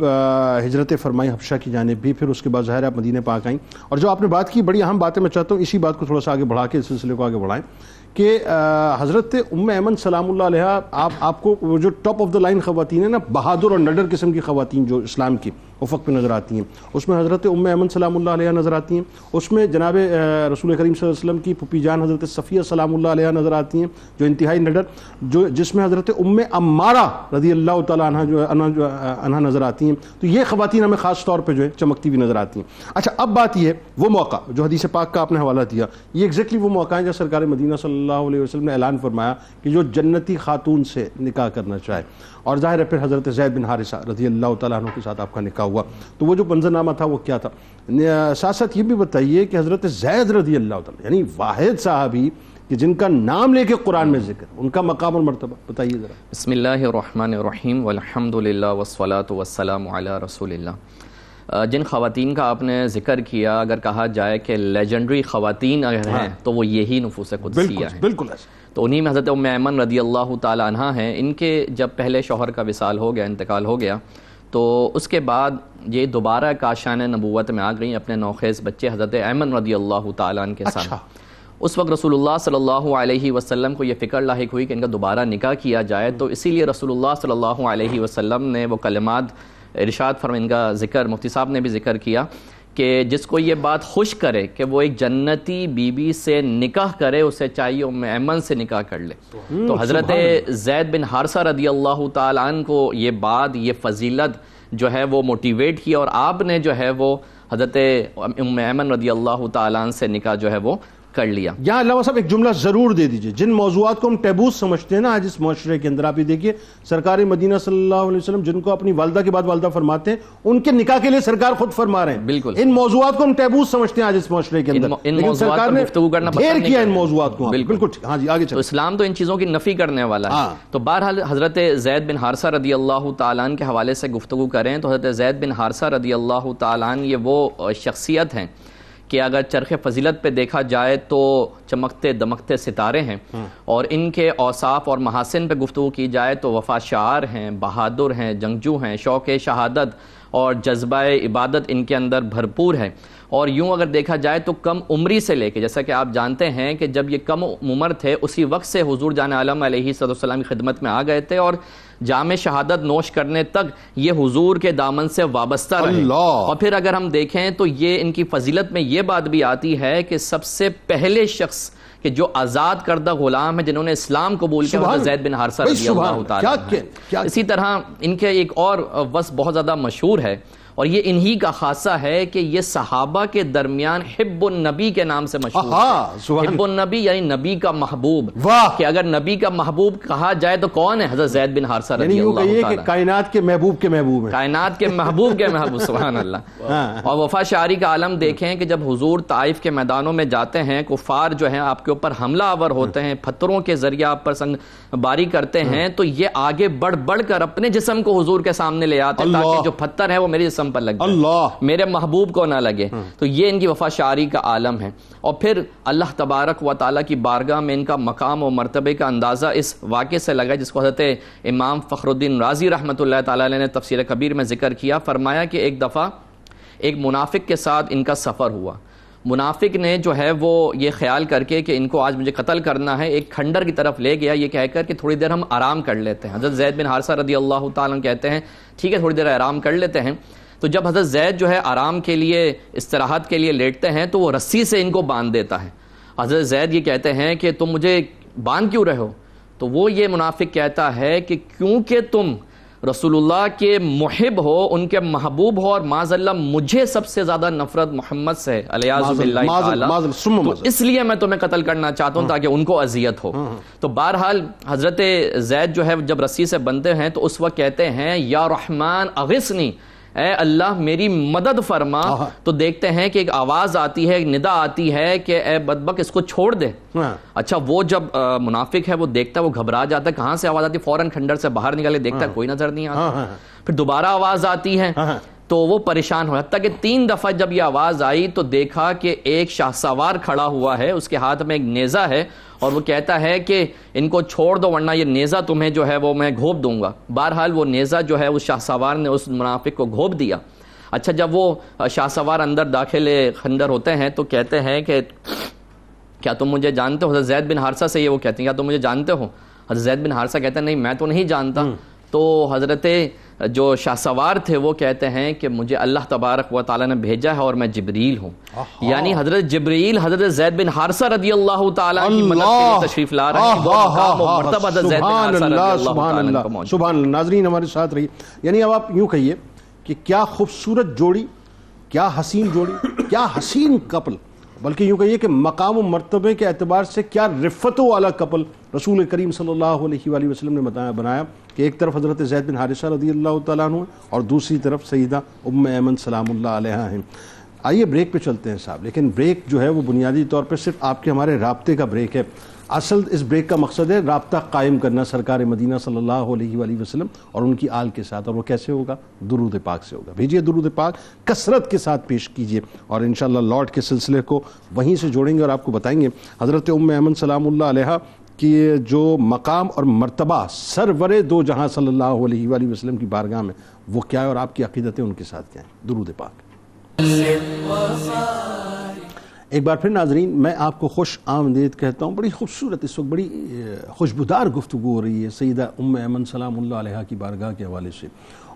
ہجرت فرمائی حبشہ کی جانب بھی, پھر اس کے بعد ظاہر آپ مدینہ پاک آئیں. اور جو آپ نے بات کی بڑی اہم بات ہے, میں چاہتا ہوں اسی بات کو تھوڑا سا آگے بڑھا کے اس سلسلے کو آگے بڑھائیں کہ حضرت ام ایمن سلام اللہ علیہ آپ کو وہ جو ٹاپ آف دا لائن خواتین ہیں نا, بہادر اور نڈر قسم کی خواتین جو اسلام کی افق پہ نظر آتی ہیں, اس میں حضرت ام ایمن سلام اللہ علیہ نظر آتی ہیں. اس میں جناب رسول کریم صلی اللہ علیہ وسلم کی پھپھی جان حضرت صفیہ سلام اللہ علیہ نظر آتی ہیں جو انتہائی نڈر, جس میں حضرت ام عمارہ رضی اللہ تعالیٰ عنہ نظر آتی ہیں. تو یہ خواتین ہمیں خاص طور پہ جو ہے چمکتی ہوئی نظر آتی ہیں. اچھا اب بات یہ ہے وہ موقع جو حدیث پاک کا آپ نے حوالہ دیا, یہ ایگزیکٹلی وہ موقع ہے جب سرکار مدینہ صلی اللہ علیہ وسلم نے اعلان فرمایا کہ جو جنتی خاتون سے نکاح کرنا چاہے, اور ظاہر ہے پھر حضرت زید بن حارثہ رضی اللہ تعالیٰ عنہ کے ساتھ آپ کا نکاح ہوا. تو وہ جو منظرنامہ تھا وہ کیا تھا؟ ساتھ ساتھ یہ بھی بتائیے کہ حضرت زید رضی اللہ تعالیٰ یعنی واحد صحابی کہ جن کا نام لے کے قرآن میں ذکر, ان کا مقام اور مرتبہ بتائیے ذرا. بسم اللہ الرحمن الرحیم والحمد للہ والصلاة والسلام علی رسول اللہ. جن خواتین کا آپ نے ذکر کیا, اگر کہا جائے کہ لیجنڈری خواتین اگر ہیں تو وہ یہی نفوس قدسیہ ہیں. بالکل ایسا. تو انہی میں حضرت ام ایمن رضی اللہ تعالی عنہ ہیں. ان کے جب پہلے شوہر کا وصال ہو گیا, انتقال ہو گیا, تو اس کے بعد یہ دوبارہ کاشان نبوت میں آ گئیں اپنے نوخیز بچے حضرت ایمن رضی اللہ تعالیٰ عنہ کے ساتھ. اس وقت رسول اللہ صلی اللہ علیہ وسلم کو یہ فکر لاحق ہوئی کہ ان کا دوبارہ نکاح کیا جائے, تو اسی لیے رسول اللہ صلی اللہ علیہ وسلم نے وہ کلمات ارشاد فرمائے, ان کا ذکر مفتی صاحب نے بھی ذکر کیا کہ جس کو یہ بات خوش کرے کہ وہ ایک جنتی بی بی سے نکاح کرے, اسے چاہیے ام ایمن سے نکاح کر لے. تو حضرت زید بن حارثہ رضی اللہ تعالیٰ عنہ کو یہ بات, یہ فضیلت جو ہے وہ موٹیویٹ کیا, اور آپ نے جو ہے وہ حضرت ام ایمن رضی اللہ تعالیٰ عنہ سے نکاح جو ہے وہ کر لیا. یہاں علامہ صاحب ایک جملہ ضرور دے دیجئے, جن موضوعات کو ہم ٹیبوز سمجھتے ہیں نا آج اس معاشرے کے اندر, آپ یہ دیکھیے سرکار مدینہ صلی اللہ علیہ وسلم جن کو اپنی والدہ کے بعد والدہ فرماتے ہیں, ان کے نکاح کے لیے سرکار خود فرما رہے ہیں. بالکل ان موضوعات کو ہم ٹیبوز سمجھتے ہیں آج اس معاشرے کے اندر, لیکن سرکار نے گفتگو کرنا ڈھیر کیا ان موضوعات کو. بالکل. ہاں جی آگے چلیں. تو اسلام تو ان چیزوں کی نفی کرنے والا ہے. تو بہرحال حضرت زید بن حارثہ رضی اللہ تعالیٰ عنہ کے حوالے سے گفتگو کریں تو حضرت زید بن حارثہ رضی اللہ تعالیٰ عنہ یہ وہ شخصیت ہیں کہ اگر چرخ فضیلت پہ دیکھا جائے تو چمکتے دمکتے ستارے ہیں, اور ان کے اوصاف اور محاسن پہ گفتگو کی جائے تو وفا شعار ہیں, بہادر ہیں, جنگجو ہیں, شوق شہادت اور جذبہ عبادت ان کے اندر بھرپور ہے. اور یوں اگر دیکھا جائے تو کم عمری سے لے کے, جیسا کہ آپ جانتے ہیں کہ جب یہ کم عمر تھے اسی وقت سے حضور جان عالم علیہ السلام کی خدمت میں آ گئے تھے, اور جام شہادت نوش کرنے تک یہ حضور کے دامن سے وابستہ رہے. اور پھر اگر ہم دیکھیں تو یہ ان کی فضیلت میں یہ بات بھی آتی ہے کہ سب سے پہلے شخص کہ جو آزاد کردہ غلام ہیں جنہوں نے اسلام قبول کیا حضرت زید بن حارثہ رضی اللہ تعالیٰ. اسی طرح ان کے ایک اور وصف بہت زیادہ مشہور ہے, اور یہ انہی کا خاصہ ہے کہ یہ صحابہ کے درمیان حب النبی کے نام سے مشہور ہے. حب النبی یعنی نبی کا محبوب, کہ اگر نبی کا محبوب کہا جائے تو کون ہے؟ حضرت زید بن حارثہ رضی اللہ تعالیٰ. کائنات کے محبوب کے محبوب ہیں, کائنات کے محبوب کے محبوب, سبحان اللہ. اور وفا شعاری کا عالم دیکھیں کہ جب حضور طائف کے میدانوں میں جاتے ہیں, کفار جو ہیں آپ کے اوپر حملہ آور ہوتے ہیں, پتھروں کے ذریعے آپ پر سنگ باری کرتے ہیں, تو یہ آگے بڑھ بڑھ کر اپنے جسم کو حضور کے سامنے لے آتے ہیں تاکہ جو پتھر ہے وہ میرے جسم پر لگ جائے, میرے محبوب کو نہ لگے. تو یہ ان کی وفا شعاری کا عالم ہے. اور پھر اللہ تبارک و تعالیٰ کی بارگاہ میں ان کا مقام و مرتبے کا اندازہ اس واقعے سے لگا جس کو حضرت امام فخر الدین رازی رحمۃ اللہ تعالیٰ علیہ نے تفسیر کبیر میں ذکر کیا. فرمایا کہ ایک دفعہ ایک منافق کے ساتھ ان کا سفر ہوا. منافق نے جو ہے وہ یہ خیال کر کے کہ ان کو آج مجھے قتل کرنا ہے, ایک کھنڈر کی طرف لے گیا یہ کہہ کر کہ تھوڑی دیر ہم آرام کر لیتے ہیں. حضرت زید بن حارثہ رضی اللہ تعالیٰ کہتے ہیں ٹھیک ہے تھوڑی دیر آرام کر لیتے ہیں. تو جب حضرت زید جو ہے آرام کے لیے استراحت کے لیے لیٹتے ہیں تو وہ رسی سے ان کو باندھ دیتا ہے. حضرت زید یہ کہتے ہیں کہ تم مجھے باندھ کیوں رہے ہو؟ تو وہ یہ منافق کہتا ہے کہ کیونکہ تم رسول اللہ کے محب ہو, ان کے محبوب ہو, اور معاذ اللہ مجھے سب سے زیادہ نفرت محمد سے علیہ باللہ تعالی, تو اس لیے میں تمہیں قتل کرنا چاہتا ہوں تاکہ ان کو اذیت ہو. تو بہرحال حضرت زید جو ہے جب رسی سے بندھے ہیں تو اس وقت کہتے ہیں یا رحمان اغثنی, اے اللہ میری مدد فرما، تو دیکھتے ہیں کہ ایک آواز آتی ہے، ایک ندا آتی ہے کہ اے بدبخت اس کو چھوڑ دے۔ اچھا وہ جب منافق ہے وہ دیکھتا ہے، وہ گھبرا جاتا ہے، کہاں سے آواز آتی ہے، فوراً کھنڈر سے باہر نکالے، دیکھتا ہے کوئی نظر نہیں آتا، پھر دوبارہ آواز آتی ہے تو وہ پریشان ہو جاتا ہے کہ 3 دفعہ جب یہ آواز آئی تو دیکھا کہ ایک شاہ سوار کھڑا ہوا ہے، اس کے ہاتھ میں ایک نیزہ ہے، اور وہ کہتا ہے کہ ان کو چھوڑ دو ورنہ یہ نیزہ تمہیں جو ہے وہ میں گھونپ دوں گا۔ بہرحال وہ نیزہ جو ہے اس شاہ سوار نے اس منافق کو گھونپ دیا۔ اچھا جب وہ شاہ سوار اندر داخل خنجر ہوتے ہیں تو کہتے ہیں کہ کیا تم مجھے جانتے ہو؟ حضرت زید بن حارثہ سے یہ وہ کہتے ہیں کیا تم مجھے جانتے ہو؟ حضرت زید بن حارثہ کہتے ہیں نہیں میں تو نہیں جانتا۔ تو حضرت جو شاہ سوار تھے وہ کہتے ہیں کہ مجھے اللہ تبارک و تعالیٰ نے بھیجا ہے اور میں جبریل ہوں، یعنی حضرت جبریل حضرت زید بن حارثہ رضی اللہ تعالیٰ کی مدد کے لیے تشریف لا رہے ہیں، وہ مقام و مرتبہ حضرت زید بن حارثہ رضی اللہ تعالیٰ کو موجود۔ سبحان اللہ۔ ناظرین ہمارے ساتھ رہیے، یعنی اب آپ یوں کہیے کہ کیا خوبصورت جوڑی، کیا حسین جوڑی، کیا حسین کپل، بلکہ یوں کہیے کہ مقام و مرتبے کے اعتبار سے کیا رفت والا کپل رسول کریم صلی اللہ علیہ وآلہ وسلم نے بنایا کہ ایک طرف حضرت زید بن حارثہ رضی اللہ تعالیٰ عنہ اور دوسری طرف سیدہ ام ایمن سلام اللہ علیہا ہیں۔ آئیے بریک پہ چلتے ہیں صاحب، لیکن بریک جو ہے وہ بنیادی طور پہ صرف آپ کے ہمارے رابطے کا بریک ہے۔ اصل اس بریک کا مقصد ہے رابطہ قائم کرنا سرکار مدینہ صلی اللہ علیہ وآلہ وسلم اور ان کی آل کے ساتھ، اور وہ کیسے ہوگا؟ درود پاک سے ہوگا۔ بھیجیے درود پاک کثرت کے ساتھ پیش کیجیے، اور انشاءاللہ لوٹ کے سلسلے کو وہیں سے جوڑیں گے اور آپ کو بتائیں گے حضرت ام ایمن سلام اللہ علیہا کہ جو مقام اور مرتبہ سرور دو جہاں صلی اللہ علیہ وآلہ وسلم کی بارگاہ میں وہ کیا ہے، اور آپ کی عقیدتیں ان کے ساتھ کیا ہیں۔ درود پاک۔ ایک بار پھر ناظرین میں آپ کو خوش آمدید کہتا ہوں۔ بڑی خوبصورت اس وقت بڑی خوشبودار گفتگو ہو رہی ہے سیدہ ام ایمن سلام اللہ علیہا کی بارگاہ کے حوالے سے،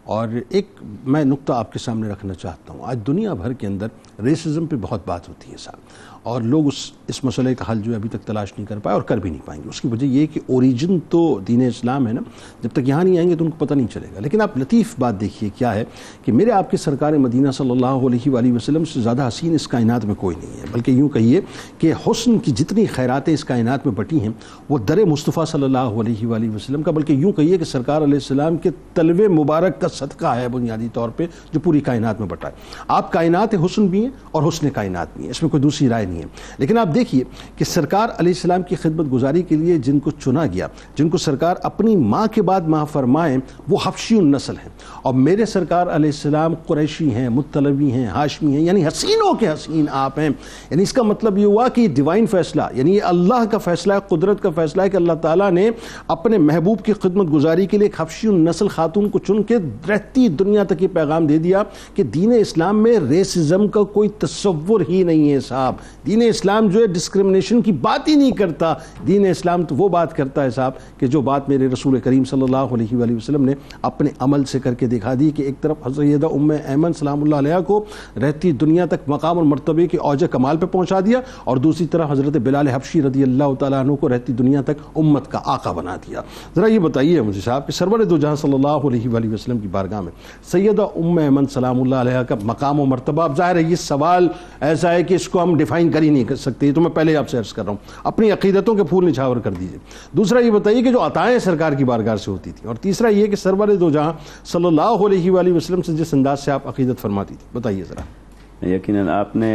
اور ایک میں نقطہ آپ کے سامنے رکھنا چاہتا ہوں۔ آج دنیا بھر کے اندر ریسزم پہ بہت بات ہوتی ہے صاحب، اور لوگ اس مسئلے کا حل جو ہے ابھی تک تلاش نہیں کر پائے اور کر بھی نہیں پائیں گے۔ اس کی وجہ یہ کہ اوریجن تو دین اسلام ہے نا، جب تک یہاں نہیں آئیں گے تو ان کو پتہ نہیں چلے گا۔ لیکن آپ لطیف بات دیکھیے کیا ہے کہ میرے آپ کے سرکار مدینہ صلی اللہ علیہ وآلہ وسلم سے زیادہ حسین اس کائنات میں کوئی نہیں ہے، بلکہ یوں کہیے کہ حسن کی جتنی خیراتیں اس کائنات میں بٹی ہیں وہ در مصطفیٰ صلی اللہ علیہ وآلہ وسلم کا، بلکہ یوں کہیے کہ سرکار علیہ السلام کے تلوے مبارک کا صدقہ ہے بنیادی طور پہ جو پوری کائنات میں بٹا ہے۔ آپ کائنات حسن بھی ہیں اور حسن کائنات بھی ہیں، اس میں کوئی دوسری رائے نہیں ہے۔ لیکن آپ دیکھیے کہ سرکار علیہ السلام کی خدمت گزاری کے لیے جن کو چنا گیا، جن کو سرکار اپنی ماں کے بعد ماں فرمائیں، وہ حبشی النسل ہیں، اور میرے سرکار علیہ السلام قریشی ہیں، مطلبی ہیں، ہاشمی ہیں، یعنی حسینوں کے حسین آپ ہیں۔ یعنی اس کا مطلب یہ ہوا کہ یہ ڈیوائن فیصلہ، یعنی یہ اللہ کا فیصلہ ہے، قدرت کا فیصلہ ہے کہ اللہ تعالیٰ نے اپنے محبوب کی خدمت گزاری کے لیے ایک حبشی النسل خاتون کو چن کے رہتی دنیا تک یہ پیغام دے دیا کہ دین اسلام میں ریسزم کا کوئی تصور ہی نہیں ہے صاحب۔ دین اسلام جو ہے ڈسکرمنیشن کی بات ہی نہیں کرتا، دین اسلام تو وہ بات کرتا ہے صاحب کہ جو بات میرے رسول کریم صلی اللہ علیہ وآلہ وسلم نے اپنے عمل سے کر کے دکھا دی، کہ ایک طرف حضرت ام ایمن سلام اللہ علیہ کو رہتی دنیا تک مقام اور مرتبے کے اوج کمال پہ پہنچا دیا، اور دوسری طرف حضرت بلال حبشی رضی اللہ تعالیٰ عنہ کو رہتی دنیا تک امت کا آقا بنا دیا۔ ذرا یہ بتائیے مجھے صاحب کہ سرور دو جہاں صلی اللہ علیہ وآلہ وسلم کی بارگاہ میں سیدہ ام ایمن سلام اللہ علیہ کا مقام و مرتبہ، اب ظاہر ہے یہ سوال ایسا ہے کہ اس کو ہم ڈیفائن کر ہی نہیں کر سکتے، تو میں پہلے آپ سے عرض کر رہا ہوں، اپنی عقیدتوں کے پھول نچھاور کر دیجئے۔ دوسرا یہ بتائیے کہ جو عطائیں سرکار کی بارگاہ سے ہوتی تھیں، اور تیسرا یہ کہ سرور دو جہاں صلی اللہ علیہ وآلہ وسلم سے جس انداز سے آپ عقیدت فرماتی تھی، بتائیے ذرا۔ یقیناً آپ نے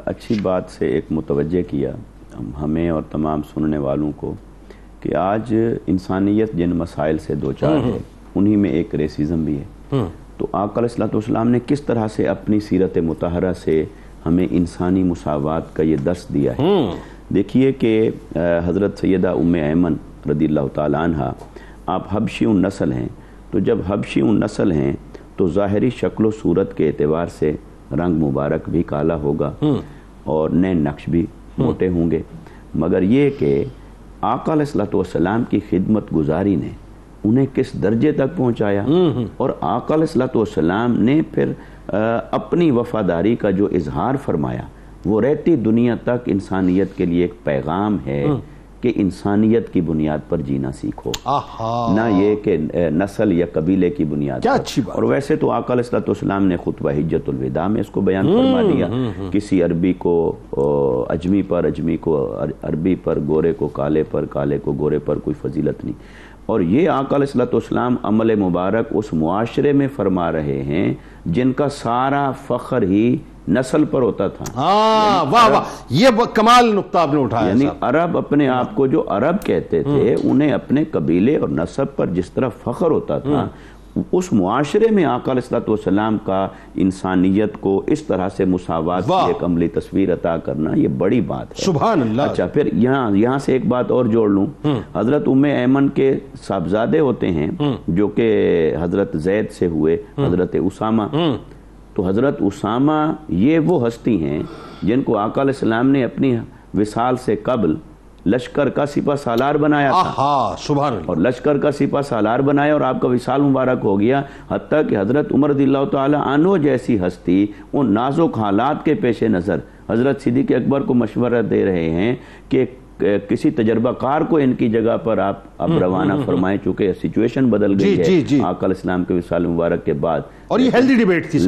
اچھی بات سے ایک متوجہ کیا ہمیں اور تمام سننے والوں کو کہ آج انسانیت جن مسائل سے دوچار ہے انہی میں ایک ریسزم بھی ہے۔ تو آقا علیہ السلام نے کس طرح سے اپنی سیرت مطہرہ سے ہمیں انسانی مساوات کا یہ درس دیا ہے۔ دیکھیے کہ حضرت سیدہ ام ایمن رضی اللہ تعالیٰ عنہ آپ حبشی النسل ہیں، تو جب حبشی النسل ہیں تو ظاہری شکل و صورت کے اعتبار سے رنگ مبارک بھی کالا ہوگا اور نین نقش بھی موٹے ہوں گے، مگر یہ کہ آقا علیہ السلام کی خدمت گزاری نے انہیں کس درجے تک پہنچایا، اور آقا علیہ السلام نے پھر اپنی وفاداری کا جو اظہار فرمایا وہ رہتی دنیا تک انسانیت کے لیے ایک پیغام ہے کہ کہ انسانیت کی بنیاد پر جینا سیکھو، نہ یہ کہ نسل یا قبیلے کی بنیاد کیا پر۔ اچھی بات۔ اور ویسے تو آقا علیہ السلام نے خطبہ حجۃ الوداع میں اس کو بیان فرما دیا، کسی عربی کو اجمی پر، اجمی کو عربی پر، گورے کو کالے پر، کالے کو گورے پر کوئی فضیلت نہیں۔ اور یہ آقا علیہ السلام عمل مبارک اس معاشرے میں فرما رہے ہیں جن کا سارا فخر ہی نسل پر ہوتا تھا۔ واہ واہ، یہ کمال نقطہ آپ نے اٹھایا۔ یعنی عرب اپنے آپ کو جو عرب کہتے تھے، انہیں اپنے قبیلے اور نسب پر جس طرح فخر ہوتا تھا، اس معاشرے میں آقا علیہ السلام کا انسانیت کو اس طرح سے مساوات کی ایک عملی تصویر عطا کرنا، یہ بڑی بات ہے۔ سبحان اللہ۔ اچھا، پھر یہاں سے ایک بات اور جوڑ لوں، حضرت ام ایمن کے صاحبزادے ہوتے ہیں جو کہ حضرت زید سے ہوئے، حضرت اسامہ۔ تو حضرت اسامہ یہ وہ ہستی ہیں جن کو آقا علیہ السلام نے اپنی وصال سے قبل لشکر کا سپہ سالار بنایا تھا، سبحان اللہ، اور لشکر کا سپہ سالار بنایا اور آپ کا وصال مبارک ہو گیا، حتیٰ کہ حضرت عمر رضی اللہ تعالی عنہ جیسی ہستی ان نازک حالات کے پیش نظر حضرت صدیق اکبر کو مشورہ دے رہے ہیں کہ کسی تجربہ کار کو ان کی جگہ پر آپ اب روانہ فرمائیں، چونکہ سچویشن بدل گئی ہے آقا علیہ السلام کے وصال مبارک کے بعد، اور یہ ہیلدی ڈیبیٹ تھی۔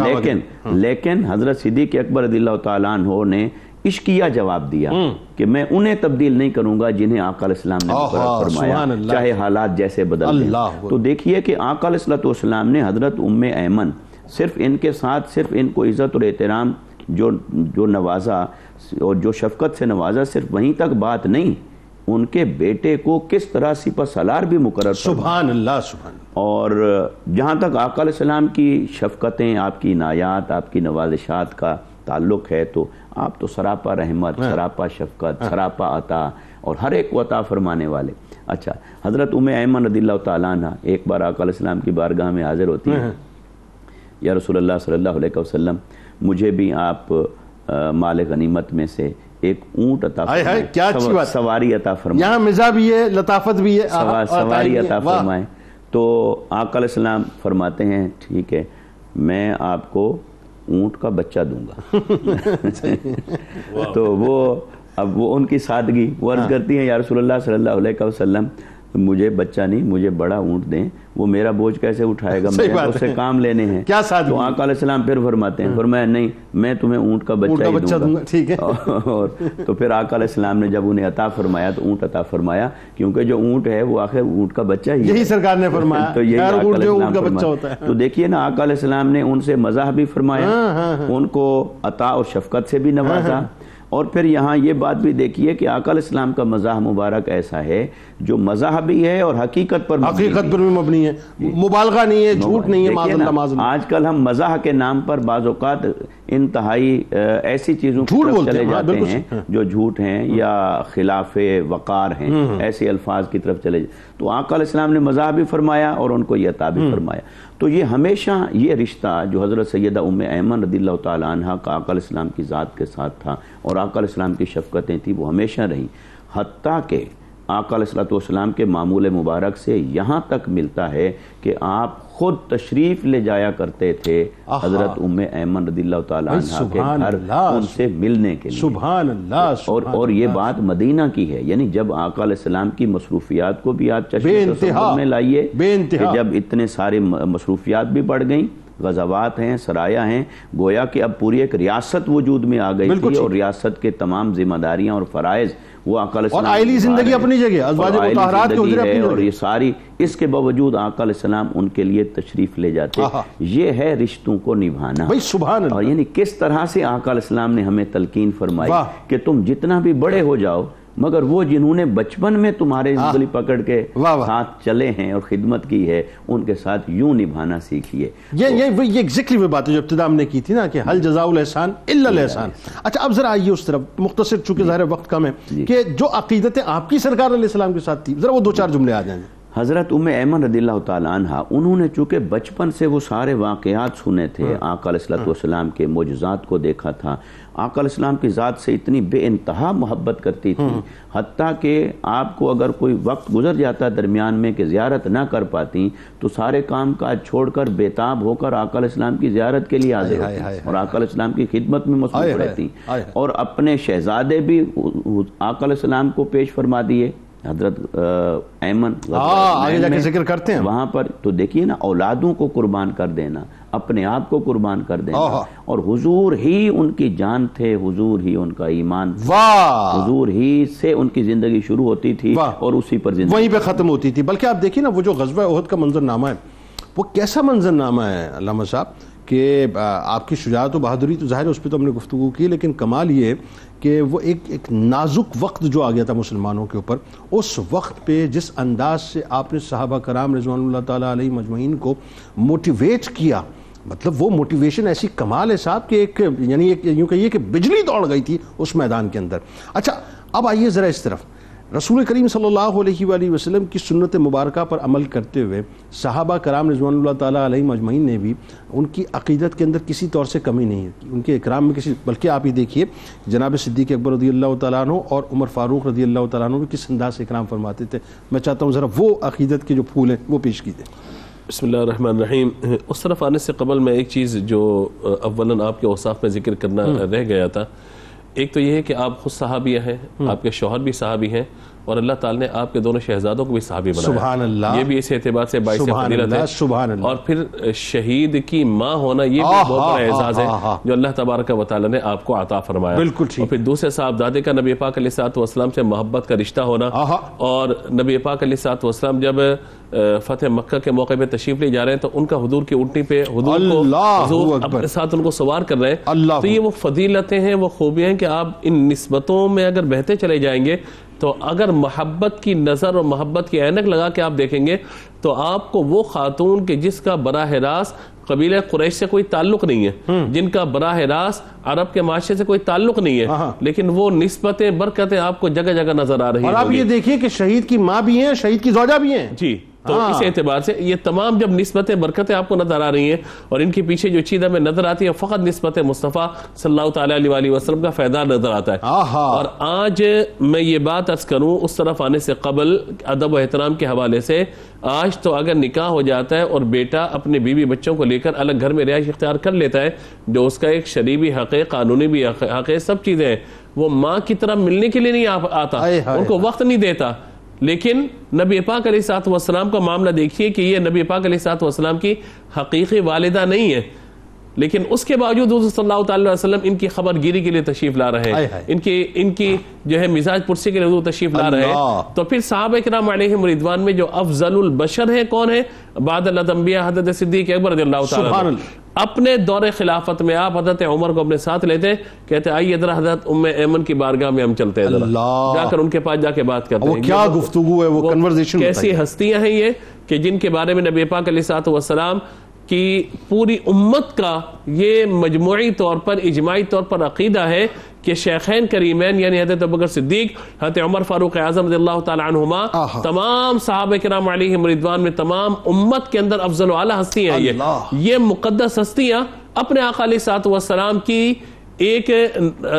لیکن حضرت صدیق اکبر رضی اللہ تعالیٰ عنہ نے عشقیہ جواب دیا کہ میں انہیں تبدیل نہیں کروں گا جنہیں آقا علیہ السلام نے مقرر فرمایا، چاہے حالات جیسے بدل دیں۔ تو دیکھیے کہ آقا علیہ السلام نے حضرت ام ایمن صرف ان کے ساتھ صرف ان کو عزت اور احترام جو نوازا اور جو شفقت سے نوازا، صرف وہیں تک بات نہیں، ان کے بیٹے کو کس طرح سپہ سالار بھی مقرر فرمایا۔ سبحان اللہ، سبحان اللہ۔ اور جہاں تک آقا علیہ السلام کی شفقتیں، آپ کی عنایات، آپ کی نوازشات کا تعلق ہے، تو آپ تو سراپا رحمت، سراپا شفقت، سراپا عطا اور ہر ایک کو عطا فرمانے والے۔ اچھا، حضرت ام ایمن رضی اللہ تعالیٰ عنہ ایک بار آقا علیہ السلام کی بارگاہ میں حاضر ہوتی ہیں، یا رسول اللہ صلی اللہ علیہ وسلم، مجھے بھی آپ مال غنیمت میں سے ایک اونٹ عطا فرمائیں، کیا اچھی بات، سواری عطا فرمائیں، یہاں مزہ بھی ہے، لطافت بھی ہے، سواری عطا فرمائیں۔ تو آقا علیہ السلام فرماتے ہیں ٹھیک ہے، میں آپ کو اونٹ کا بچہ دوں گا۔ تو اب وہ ان کی سادگی، وہ عرض کرتی ہیں یا رسول اللہ صلی اللہ علیہ وسلم، مجھے بچہ نہیں، مجھے بڑا اونٹ دیں، وہ میرا بوجھ کیسے اٹھائے گا، میں اس سے کام لینے ہیں۔ کیا سادگی۔ تو آقا علیہ السلام پھر فرماتے ہیں، فرمایا نہیں، میں تمہیں اونٹ کا بچہ ہی دوں گا، ٹھیک ہے۔ اور تو پھر آقا علیہ السلام نے جب انہیں عطا فرمایا تو اونٹ عطا فرمایا، کیونکہ جو اونٹ ہے وہ آخر اونٹ کا بچہ ہی ہے، یہی سرکار نے فرمایا، تو یہی آقا علیہ اونٹ کا بچہ السلام ہوتا ہے۔ تو دیکھیے نا، آقا علیہ السلام نے ان سے مزاح بھی فرمایا، ان کو عطا اور شفقت سے بھی نوازا، اور پھر یہاں یہ بات بھی دیکھیے کہ آقا علیہ السلام کا مزاح مبارک ایسا ہے جو مزاح بھی ہے اور حقیقت پر بھی مبنی ہے، مبالغہ نہیں ہے، جھوٹ نہیں ہے۔ معاذ اللہ، معاذ اللہ۔ آج کل ہم مزاح کے نام پر بعض اوقات انتہائی ایسی چیزوں کی طرف چلے جاتے ہیں جو جھوٹ ہیں یا خلاف وقار ہیں، ایسے الفاظ کی طرف چلے جاتے۔ تو آقا علیہ السلام نے مزاح بھی فرمایا اور ان کو یہ عطا بھی فرمایا۔ تو یہ ہمیشہ یہ رشتہ جو حضرت سیدہ ام ایمن رضی اللہ تعالیٰ عنہ کا آقا علیہ السلام کی ذات کے ساتھ تھا، اور آقا علیہ السلام کی شفقتیں تھیں، وہ ہمیشہ رہیں، حتیٰ کہ آقا علیہ السلام کے معمول مبارک سے یہاں تک ملتا ہے کہ آپ خود تشریف لے جایا کرتے تھے حضرت ام ایمن رضی اللہ تعالیٰ عنہ کے گھر ان سے ملنے کے لیے۔ سبحان اللہ۔ اور یہ بات مدینہ کی ہے، یعنی جب آقا علیہ السلام کی مصروفیات کو بھی آپ چشم تصور میں لائیے کہ جب اتنے سارے مصروفیات بھی بڑھ گئیں، غزوات ہیں، سرایا ہیں، گویا کہ اب پوری ایک ریاست وجود میں آ گئی تھی، اور ریاست کے تمام ذمہ داریاں اور فرائض وہ آقا علیہ السلام، اور آئلی زندگی اپنی جگہ، ازواج مطہرات کے حجرے اپنی جگہ، اور یہ ساری، اس کے باوجود آقا علیہ السلام ان کے لیے تشریف لے جاتے۔ یہ ہے رشتوں کو نبھانا۔ سبحان اللہ۔ اور یعنی کس طرح سے آقا علیہ السلام نے ہمیں تلقین فرمائی کہ تم جتنا بھی بڑے ہو جاؤ، مگر وہ جنہوں نے بچپن میں تمہارے انگلی پکڑ کے ساتھ چلے ہیں اور خدمت کی ہے، ان کے ساتھ یوں نبھانا سیکھیے۔ یہ ایگزیکٹلی وہ بات ہے جو ابتدا ہم نے کی تھی نا کہ حل جزاء الاحسان الا الاحسان۔ اچھا، اب ذرا آئیے اس طرف، مختصر چونکہ ظاہر وقت کم ہے، کہ جو عقیدتیں آپ کی سرکار علیہ السلام کے ساتھ تھی، ذرا وہ دو چار جملے آ جائیں۔ حضرت ام ایمن رضی اللہ تعالیٰ عنہ، انہوں نے چونکہ بچپن سے وہ سارے واقعات سنے تھے، آقا علیہ السلام کے معجزات کو دیکھا تھا، آقا علیہ السلام کی ذات سے اتنی بے انتہا محبت کرتی تھی، حتیٰ کہ آپ کو اگر کوئی وقت گزر جاتا درمیان میں کہ زیارت نہ کر پاتی تو سارے کام کاج چھوڑ کر بےتاب ہو کر آقا علیہ السلام کی زیارت کے لیے حاضر ہوتی اور آقا علیہ السلام کی خدمت میں مصروف رہتی، اور اپنے شہزادے بھی آقا علیہ السلام کو پیش فرما دیے حضرت ایمن آگے جا کے ذکر کرتے ہیں وہاں پر تو دیکھیے نا، اولادوں کو قربان کر دینا، اپنے آپ کو قربان کر دینا، اور حضور ہی ان کی جان تھے، حضور ہی ان کا ایمان، حضور ہی سے ان کی زندگی شروع ہوتی تھی اور اسی پر زندگی وہیں پہ ختم ہوتی تھی۔ بلکہ آپ دیکھیں نا وہ جو غزوہ احد کا منظرنامہ ہے، وہ کیسا منظرنامہ ہے علامہ صاحب کہ آپ کی شجاعت و بہادری تو ظاہر ہے اس پہ تو ہم نے گفتگو کی، لیکن کمال یہ کہ وہ ایک نازک وقت جو آ گیا تھا مسلمانوں کے اوپر، اس وقت پہ جس انداز سے آپ نے صحابہ کرام رضوان اللہ تعالیٰ علیہ مجمعین کو موٹیویٹ کیا، مطلب وہ موٹیویشن ایسی کمال ہے صاحب کہ ایک یعنی یوں کہیے کہ بجلی دوڑ گئی تھی اس میدان کے اندر۔ اچھا اب آئیے ذرا اس طرف، رسول کریم صلی اللہ علیہ وآلہ وسلم کی سنت مبارکہ پر عمل کرتے ہوئے صحابہ کرام رضوان اللہ تعالیٰ علیہ مجمعین نے بھی ان کی عقیدت کے اندر کسی طور سے کمی نہیں کی، ان کے اکرام میں کسی، بلکہ آپ ہی دیکھیے جناب صدیق اکبر رضی اللہ تعالیٰ عنہ اور عمر فاروق رضی اللہ تعالیٰ عنہ بھی کس انداز سے اکرام فرماتے تھے۔ میں چاہتا ہوں ذرا وہ عقیدت کے جو پھول ہیں وہ پیش کیجیے۔ بسم اللہ الرحمن الرحیم۔ اس طرف آنے سے قبل میں ایک چیز جو اولاً آپ کے اوصاف میں ذکر کرنا رہ گیا تھا، ایک تو یہ ہے کہ آپ خود صحابیہ ہیں، آپ کے شوہر بھی صحابی ہیں، اور اللہ تعالیٰ نے آپ کے دونوں شہزادوں کو بھی صحابی بنایا، سبحان اللہ، یہ بھی اس اعتبار سے باعث فضیلت ہے، سبحان اللہ، اور پھر شہید کی ماں ہونا یہ بھی بہت بڑا اعزاز ہے جو اللہ تبارک و تعالیٰ نے آپ کو عطا فرمایا۔ بالکل ٹھیک۔ اور پھر دوسرے صاحبزادے کا نبی پاک علیہ الصلوۃ والسلام سے محبت کا رشتہ ہونا، اور نبی پاک علیہ الصلوۃ والسلام جب فتح مکہ کے موقع پہ تشریف لے جا رہے ہیں تو ان کا حضور کی اونٹنی پہ حضور اپنے ساتھ ان کو سوار کر رہے ہیں، تو یہ وہ فضیلتیں ہیں، وہ خوبیاں ہیں کہ آپ ان نسبتوں میں اگر بہتے چلے جائیں گے تو اگر محبت کی نظر اور محبت کی عینک لگا کے آپ دیکھیں گے تو آپ کو وہ خاتون کہ جس کا براہ راست قبیلہ قریش سے کوئی تعلق نہیں ہے، جن کا براہ راست عرب کے معاشرے سے کوئی تعلق نہیں ہے، لیکن وہ نسبتیں برکتیں آپ کو جگہ جگہ نظر آ رہی ہیں۔ اور آپ یہ دیکھیے کہ شہید کی ماں بھی ہیں، شہید کی زوجہ بھی ہیں، جی، تو اس اعتبار سے یہ تمام جب نسبتیں برکتیں آپ کو نظر آ رہی ہیں اور ان کے پیچھے جو چیز ہمیں نظر آتی ہے فقط نسبت مصطفیٰ صلی اللہ تعالیٰ علیہ وسلم کا فائدہ نظر آتا ہے۔ اور آج میں یہ بات عرض کروں اس طرف آنے سے قبل ادب و احترام کے حوالے سے، آج تو اگر نکاح ہو جاتا ہے اور بیٹا اپنے بیوی بچوں کو لے کر الگ گھر میں رہائش اختیار کر لیتا ہے، جو اس کا ایک شرعی حق ہے، قانونی بھی حق ہے، سب چیزیں ہیں، وہ ماں کی طرح ملنے کے لیے نہیں آتا، ان کو وقت نہیں دیتا۔ لیکن نبی پاک علیہ الصلوۃ والسلام کا معاملہ دیکھیے کہ یہ نبی پاک علیہ الصلوۃ والسلام کی حقیقی والدہ نہیں ہے، لیکن اس کے باوجود حضور صلی اللہ تعالی وسلم ان کی خبر گیری کے لیے تشریف لا رہے ہیں، ان کی جو ہے مزاج پرسی کے لیے حضور تشریف لا رہے ہیں۔ تو پھر صحابہ کرام علیہم رضوان میں جو افضل البشر ہیں کون ہیں؟ بعد الانبیاء حضرت صدیق اکبر رضی اللہ تعالی عنہ۔ اپنے دور خلافت میں آپ حضرت عمر کو اپنے ساتھ لیتے، کہتے آئیے ذرا حضرت ام ایمن کی بارگاہ میں ہم چلتے ہیں، جا کر ان کے پاس جا کے بات کرتے ہیں۔ کیا گفتگو ہے، وہ کنورزیشن، کیسی ہستیاں ہیں یہ کہ جن کے بارے میں نبی پاک علیہ الصلوۃ والسلام کی پوری امت کا یہ مجموعی طور پر اجماعی طور پر عقیدہ ہے کہ شیخین کریمین یعنی حضرت ابوبکر صدیق، حضرت عمر فاروق اعظم رضی اللہ تعالی عنہما، تمام صحابہ کرام علیہم رضوان میں تمام امت کے اندر افضل و اعلیٰ ہستی ہیں۔ یہ مقدس ہستیاں اپنے آقا علیہ الصلوۃ والسلام کی ایک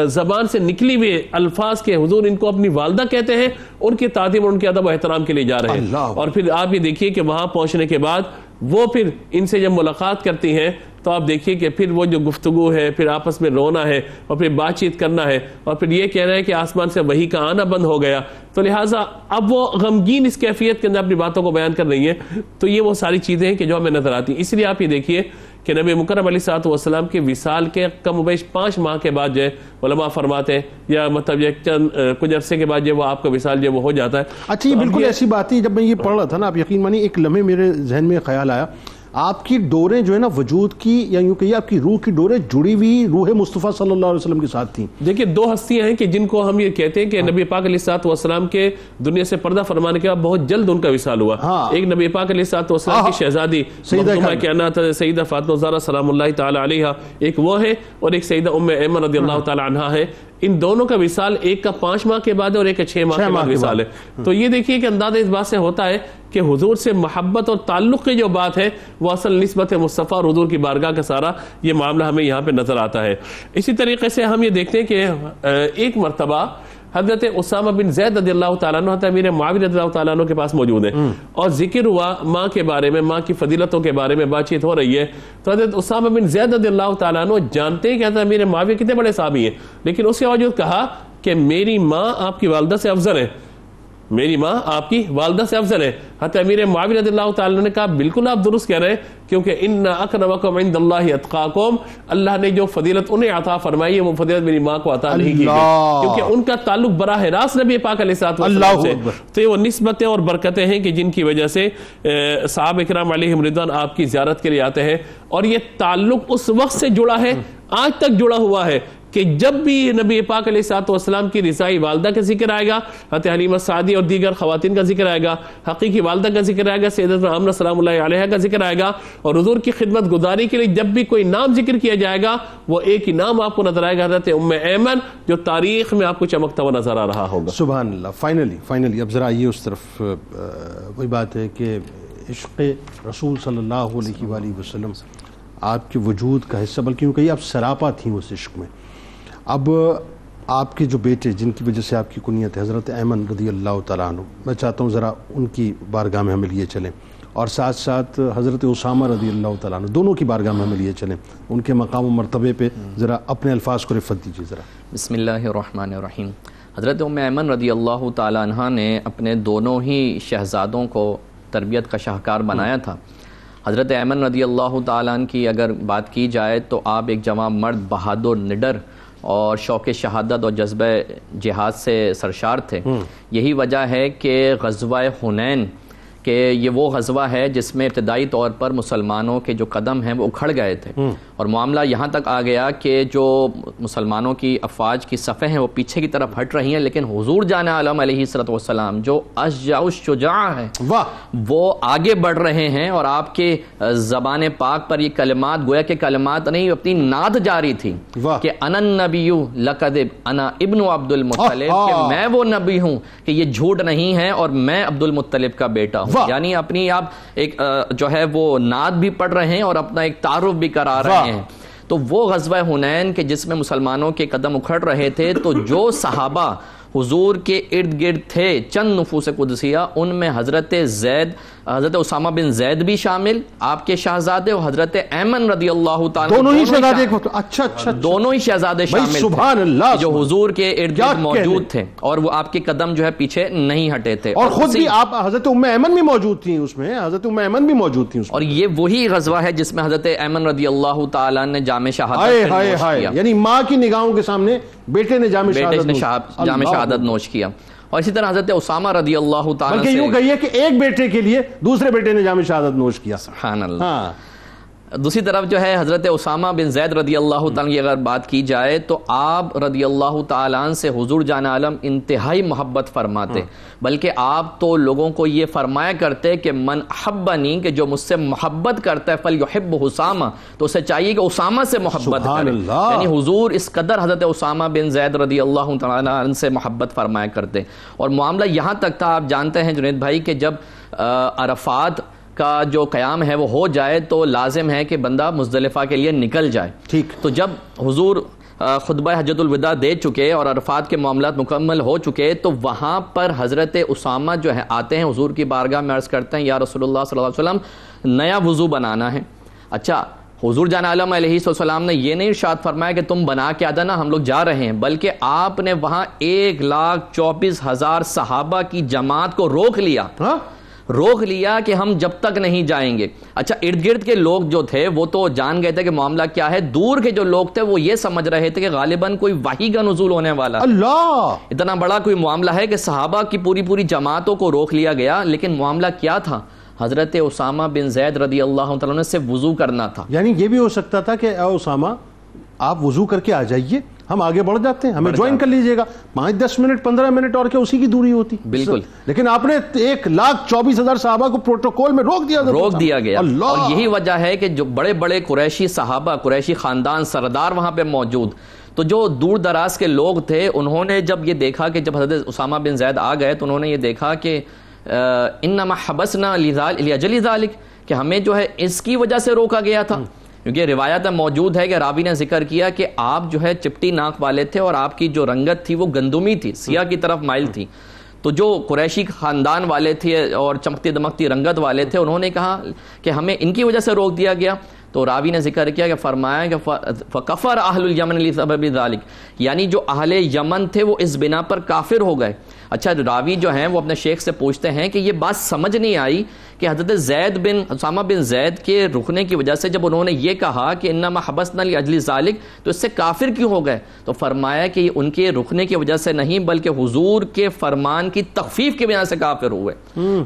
زبان سے نکلی ہوئے الفاظ کے حضور ان کو اپنی والدہ کہتے ہیں، ان کی تعظیم اور ان کے ادب و احترام کے لیے جا رہے ہیں۔ اور پھر آپ یہ دیکھیے کہ وہاں پہنچنے کے بعد وہ پھر ان سے جب ملاقات کرتی ہیں تو آپ دیکھیے کہ پھر وہ جو گفتگو ہے، پھر آپس میں رونا ہے اور پھر بات چیت کرنا ہے، اور پھر یہ کہنا ہے کہ آسمان سے وحی کا آنا بند ہو گیا، تو لہٰذا اب وہ غمگین اس کیفیت کے اندر اپنی باتوں کو بیان کر رہی ہیں۔ تو یہ وہ ساری چیزیں ہیں کہ جو ہمیں نظر آتی ہیں۔ اس لیے آپ یہ دیکھیے کہ نبی مکرم علیہ الصلوۃ والسلام کے وصال کے کم و بیش 5 ماہ کے بعد جو ہے علماء فرماتے ہیں، یا مطلب یہ کچھ عرصے کے بعد جو وہ آپ کا وصال جو وہ ہو جاتا ہے۔ اچھا، یہ بالکل ایسی بات ہے، جب میں یہ پڑھ رہا تھا نا، آپ یقین مانی ایک لمحے میرے ذہن میں خیال آیا، آپ کی ڈوریں جو ہے نا وجود کی، یا یوں کہیے آپ کی روح کی ڈوریں جڑی ہوئی روح مصطفیٰ صلی اللہ علیہ وسلم کے ساتھ تھیں۔ دیکھیں 2 ہستیاں ہیں کہ جن کو ہم یہ کہتے ہیں کہ نبی پاک علیہ الصلوۃ والسلام کے دنیا سے پردہ فرمانے کے بعد بہت جلد ان کا وصال ہوا۔ ایک نبی پاک علیہ الصلوۃ والسلام کی شہزادی مخدومہ کائنات سیدہ فاطمہ الزہرا سلام اللہ تعالی علیہا، ایک وہ ہے، اور ایک سیدہ ام ایمن رضی اللہ تعالی عنہا ہے۔ ان دونوں کا وصال ایک کا 5 ماہ کے بعد ہے اور ایک کا 6 ماہ کے بعد وصال ہے۔ تو یہ دیکھیے کہ اندازہ اس بات سے ہوتا ہے کہ حضور سے محبت اور تعلق کی جو بات ہے وہ اصل نسبت مصطفیٰ اور حضور کی بارگاہ کا سارا یہ معاملہ ہمیں یہاں پہ نظر آتا ہے۔ اسی طریقے سے ہم یہ دیکھتے ہیں کہ ایک مرتبہ حضرت اسامہ بن زید رضی اللہ تعالیٰ عنہ امیر معاویہ رضی اللہ تعالیٰ عنہ کے پاس موجود ہیں، اور ذکر ہوا ماں کے بارے میں، ماں کی فضیلتوں کے بارے میں بات چیت ہو رہی ہے۔ تو حضرت اسامہ بن زید رضی اللہ تعالیٰ عنہ جانتے ہیں کہ حضرت امیر معاویہ کتنے بڑے صحابی ہیں، لیکن اس کے باوجود کہا کہ میری ماں آپ کی والدہ سے افضل ہے۔ میری ماں آپ کی والدہ سے افضل ہے. حضرت امیر معاویہ رضی اللہ تعالیٰ نے کہا بالکل آپ درست کہہ رہے ہیں, کیونکہ ان اکرمکم عند اللہ اتقاکم, اللہ نے جو فضیلت انہیں عطا فرمائی ہے وہ فضیلت میری ماں کو عطا نہیں کی گئی, کیونکہ ان کا تعلق براہ راست نبی پاک علیہ السلام سے. تو وہ نسبتیں اور برکتیں ہیں کہ جن کی وجہ سے صحابہ کرام علیہم رضوان آپ کی زیارت کے لیے آتے ہیں, اور یہ تعلق اس وقت سے جڑا ہے, آج تک جڑا ہوا ہے کہ جب بھی نبی پاک علیہ السلام کی رضائی والدہ کا ذکر آئے گا, حضرت حلیمہ سعدی اور دیگر خواتین کا ذکر آئے گا, حقیقی والدہ کا ذکر آئے گا, سیدتنا آمنہ سلام اللہ علیہا کا ذکر آئے گا, اور حضور کی خدمت گزاری کے لیے جب بھی کوئی نام ذکر کیا جائے گا وہ ایک ہی نام آپ کو نظر آئے گا, حضرت ام ایمن, جو تاریخ میں آپ کو چمکتا ہوا نظر آ رہا ہوگا. سبحان اللہ. فائنلی اب ذرا یہ اس طرف وہی بات ہے کہ عشق رسول صلی اللہ علیہ وآلہ وسلم آپ کے وجود کا حصہ, بلکہ یوں کہیے آپ سراپا تھیں اس عشق میں. اب آپ کے جو بیٹے جن کی وجہ سے آپ کی کنیت ہے, حضرت ایمن رضی اللہ تعالیٰ عنہ, میں چاہتا ہوں ذرا ان کی بارگاہ میں ہمیں لیے چلیں, اور ساتھ ساتھ حضرت اسامہ رضی اللہ تعالیٰ عنہ, دونوں کی بارگاہ میں ہمیں لیے چلیں, ان کے مقام و مرتبے پہ ذرا اپنے الفاظ کو رفت دیجیے ذرا. بسم اللہ الرحمن الرحیم. حضرت ام ایمن رضی اللہ تعالیٰ عنہ نے اپنے دونوں ہی شہزادوں کو تربیت کا شاہکار بنایا تھا. حضرت ایمن رضی اللہ تعالیٰ عنہ کی اگر بات کی جائے تو آپ ایک جوان مرد, بہادر, نڈر اور شوق شہادت اور جذبہ جہاد سے سرشار تھے. یہی وجہ ہے کہ غزوہ حنین کہ یہ وہ غزوہ ہے جس میں ابتدائی طور پر مسلمانوں کے جو قدم ہیں وہ اکھڑ گئے تھے, اور معاملہ یہاں تک آ گیا کہ جو مسلمانوں کی افواج کی صفیں ہیں وہ پیچھے کی طرف ہٹ رہی ہیں, لیکن حضور جان عالم علیہ السلام جو اشجاع الشجاع ہے وہ آگے بڑھ رہے ہیں, اور آپ کے زبان پاک پر یہ کلمات گویا کہ کلمات نہیں, اپنی نعت جاری تھی کہ انا النبی لکذب انا ابن عبد المطلب, کہ میں وہ نبی ہوں کہ یہ جھوٹ نہیں ہے اور میں عبد المطلب کا بیٹا ہوں. یعنی اپنی آپ ایک جو ہے وہ نعت بھی پڑھ رہے ہیں اور اپنا ایک تعارف بھی کرا رہے ہیں. تو وہ غزوہ حنین کہ جس میں مسلمانوں کے قدم اکھڑ رہے تھے, تو جو صحابہ حضور کے ارد گرد تھے چند نفوس قدسیہ, ان میں حضرت اسامہ بن زید بھی شامل, آپ کے شہزادے, اور حضرت ایمن رضی اللہ تعالیٰ دونوں ہی شہزادے اچھا دونوں ہی شہزادے شامل سبحان اللہ, جو حضور کے ارد گرد موجود تھے, اور وہ آپ کے قدم جو ہے پیچھے نہیں ہٹے تھے, اور خود بھی آپ حضرت ام ایمن بھی موجود تھیں اس میں, حضرت ام ایمن بھی موجود تھیں اس میں. اور یہ وہی غزوہ ہے جس میں حضرت ایمن رضی اللہ تعالیٰ نے جام شہادت نوش کیا, یعنی ماں کی نگاہوں کے سامنے بیٹے نے جام شہادت نوش کیا. اور اسی طرح حضرت اسامہ رضی اللہ تعالیٰ بلکہ یوں کہیے کہ ایک بیٹے کے لیے دوسرے بیٹے نے جام شہادت نوش کیا. سبحان اللہ. دوسری طرف جو ہے حضرت اسامہ بن زید رضی اللہ تعالیٰ کی اگر بات کی جائے تو آپ رضی اللہ تعالیٰ عنہ سے حضور جان عالم انتہائی محبت فرماتے, بلکہ آپ تو لوگوں کو یہ فرمایا کرتے کہ من احبنی, کہ جو مجھ سے محبت کرتا ہے فلیحب اسامہ, تو اسے چاہیے کہ اسامہ سے محبت کرے. یعنی حضور اس قدر حضرت اسامہ بن زید رضی اللہ تعالیٰ عنہ سے محبت فرمایا کرتے. اور معاملہ یہاں تک تھا, آپ جانتے ہیں جنید بھائی, کہ جب عرفات کا جو قیام ہے وہ ہو جائے تو لازم ہے کہ بندہ مزدلفہ کے لیے نکل جائے. ٹھیک, تو جب حضور خطبہ حجۃ الوداع دے چکے اور عرفات کے معاملات مکمل ہو چکے, تو وہاں پر حضرت اسامہ جو ہے آتے ہیں حضور کی بارگاہ میں, عرض کرتے ہیں یا رسول اللہ صلی اللہ علیہ وسلم نیا وضو بنانا ہے. اچھا, حضور جان عالم علیہ السلام نے یہ نہیں ارشاد فرمایا کہ تم بنا کے آدھا نا ہم لوگ جا رہے ہیں, بلکہ آپ نے وہاں 1,24,000 صحابہ کی جماعت کو روک لیا کہ ہم جب تک نہیں جائیں گے. اچھا, ارد گرد کے لوگ جو تھے وہ تو جان گئے تھے کہ معاملہ کیا ہے, دور کے جو لوگ تھے وہ یہ سمجھ رہے تھے کہ غالباً کوئی وحی کا نزول ہونے والا. اللہ, اتنا بڑا کوئی معاملہ ہے کہ صحابہ کی پوری جماعتوں کو روک لیا گیا. لیکن معاملہ کیا تھا, حضرت اسامہ بن زید رضی اللہ تعالیٰ عنہ سے وضو کرنا تھا. یعنی یہ بھی ہو سکتا تھا کہ اے اسامہ آپ وضو کر کے آ جائیے, ہم آگے بڑھ جاتے ہیں, ہمیں جوائن کر لیجئے گا, 5-10 منٹ 15 منٹ اور کیا اسی کی دوری ہوتی. بالکل, لیکن آپ نے 1,24,000 صحابہ کو پروٹوکول میں روک دیا گیا. اور یہی وجہ ہے کہ جو بڑے بڑے قریشی صحابہ, قریشی خاندان سردار وہاں پہ موجود, تو جو دور دراز کے لوگ تھے انہوں نے جب یہ دیکھا کہ جب حضرت اسامہ بن زید آ گئے تو انہوں نے یہ دیکھا کہ انما حبسنا لاجل ذلک, کہ ہمیں جو ہے اس کی وجہ سے روکا گیا تھا. کیونکہ روایت میں موجود ہے کہ راوی نے ذکر کیا کہ آپ جو ہے چپٹی ناک والے تھے اور آپ کی جو رنگت تھی وہ گندمی تھی, سیاہ کی طرف مائل تھی. تو جو قریشی خاندان والے تھے اور چمکتی دمکتی رنگت والے تھے, انہوں نے کہا کہ ہمیں ان کی وجہ سے روک دیا گیا. تو راوی نے ذکر کیا کہ فرمایا کہ فکفر اہل الیمن لسبب ذلک, یعنی جو اہل یمن تھے وہ اس بنا پر کافر ہو گئے. اچھا راوی جو ہیں وہ اپنے شیخ سے پوچھتے ہیں کہ یہ بات سمجھ نہیں آئی کہ حضرت اسامہ بن زید کے رکنے کی وجہ سے جب انہوں نے یہ کہا کہ انما حبسنا لاجل ذالک تو اس سے کافر کیوں ہو گئے؟ تو فرمایا کہ ان کے رکنے کی وجہ سے نہیں بلکہ حضور کے فرمان کی تخفیف کی بنا سے کافر ہوئے،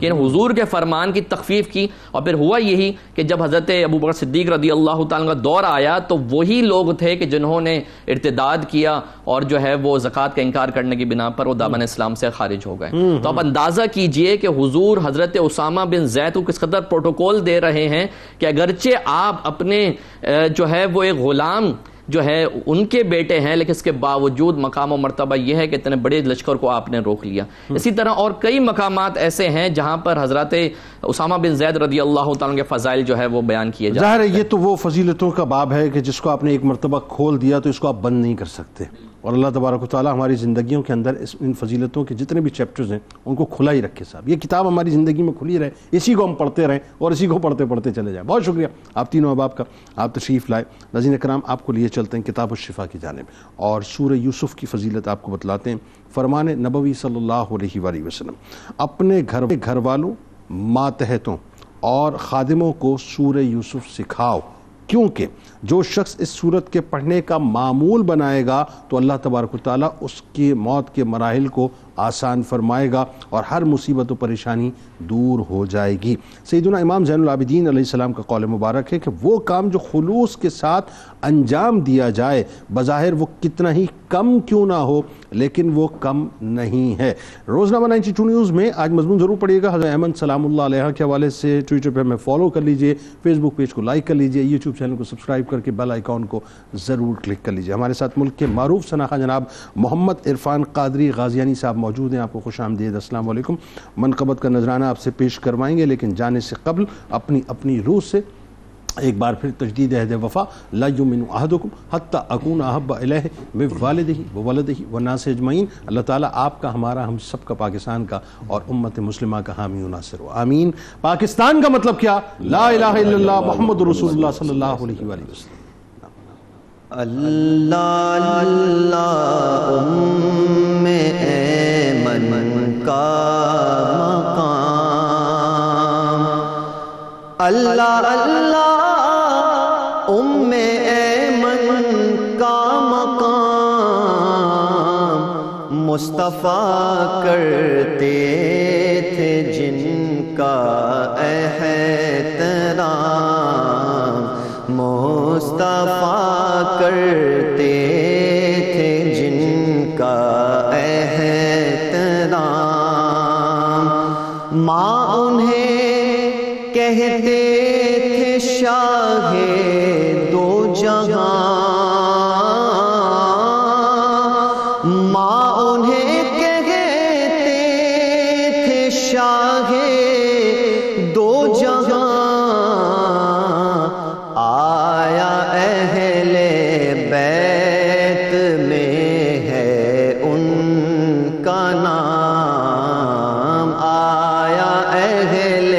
کہ حضور کے فرمان کی تخفیف کی. اور پھر ہوا یہی کہ جب حضرت ابوبکر صدیق رضی اللہ تعالیٰ کا دور آیا تو وہی لوگ تھے کہ جنہوں نے ارتداد کیا اور جو ہے وہ زکوٰۃ کا انکار کرنے کی بنا پر وہ دامن اسلام سے خارج ہو گئے. تو اب اندازہ کیجئے کہ حضور حضرت اسامہ بن زید کو کس قدر پروٹوکول دے رہے ہیں کہ اگرچہ آپ اپنے جو ہے وہ ایک غلام جو ہے ان کے بیٹے ہیں لیکن اس کے باوجود مقام و مرتبہ یہ ہے کہ اتنے بڑے لشکر کو آپ نے روک لیا. اسی طرح اور کئی مقامات ایسے ہیں جہاں پر حضرت اسامہ بن زید رضی اللہ تعالیٰ کے فضائل جو ہے وہ بیان کیے جاتے ہیں. ظاہر ہے یہ تو وہ فضیلتوں کا باب ہے کہ جس کو آپ نے ایک مرتبہ کھول دیا تو اس کو آپ بند نہیں کر سکتے، اور اللہ تبارک و تعالیٰ ہماری زندگیوں کے اندر ان فضیلتوں کے جتنے بھی چیپٹرز ہیں ان کو کھلا ہی رکھے صاحب. یہ کتاب ہماری زندگی میں کھلی رہے، اسی کو ہم پڑھتے رہیں اور اسی کو پڑھتے پڑھتے چلے جائیں. بہت شکریہ آپ تینوں احباب کا، آپ تشریف لائے. ناظرین کرام آپ کو لیے چلتے ہیں کتاب الشفا کی جانب اور سورہ یوسف کی فضیلت آپ کو بتلاتے ہیں. فرمان نبوی صلی اللہ علیہ وآلہ وسلم، اپنے گھر والوں، ماتحتوں اور خادموں کو سورہ یوسف سکھاؤ، کیونکہ جو شخص اس سورت کے پڑھنے کا معمول بنائے گا تو اللہ تبارک و تعالیٰ اس کی موت کے مراحل کو آسان فرمائے گا اور ہر مصیبت و پریشانی دور ہو جائے گی. سیدنا امام زین العابدین علیہ السلام کا قول مبارک ہے کہ وہ کام جو خلوص کے ساتھ انجام دیا جائے بظاہر وہ کتنا ہی کم کیوں نہ ہو لیکن وہ کم نہیں ہے. روزنامہ 92 نیوز میں آج مضمون ضرور پڑھیے گا. حضرت احمد سلام اللہ علیہ کے حوالے سے ٹویٹر پہ ہمیں فالو کر لیجئے، فیس بک پیج کو لائک کر لیجئے، یوٹیوب چینل کو سبسکرائب کر کے بیل آئیکن کو ضرور کلک کر لیجئے. ہمارے ساتھ ملک کے معروف شناخواں جناب محمد عرفان قادری غازیانی صاحب موجود ہیں. آپ کو خوش آمدید. السلام علیکم. منقبت کا نذرانہ آپ سے پیش کروائیں گے لیکن جانے سے قبل اپنی روح سے ایک بار پھر تجدید عہد وفا. لا یؤمن احدکم حتی اکون احب الیہ من والدہ وولدہ والناس اجمعین. اللہ تعالیٰ آپ کا، ہمارا، ہم سب کا، پاکستان کا اور امت مسلمہ کا حامی و ناصر ہو. آمین. پاکستان کا مطلب کیا؟ لا الہ الا اللہ محمد رسول اللہ صلی اللہ علیہ وآلہ وسلم. اللہ اللہ ام ایمن کا مقام، اللہ اللہ ام ایمن کا مقام، مصطفیٰ کرتے تھے جن کا احترام، مصطفیٰ کرتے تھے جن کا احترام، ماں انہیں کہتے تھے شاہ دو جہاں، ماں انہیں کہتے تھے شاہ دو جہاں، آیا اہل بیت میں ہے ان کا نام، آیا اہل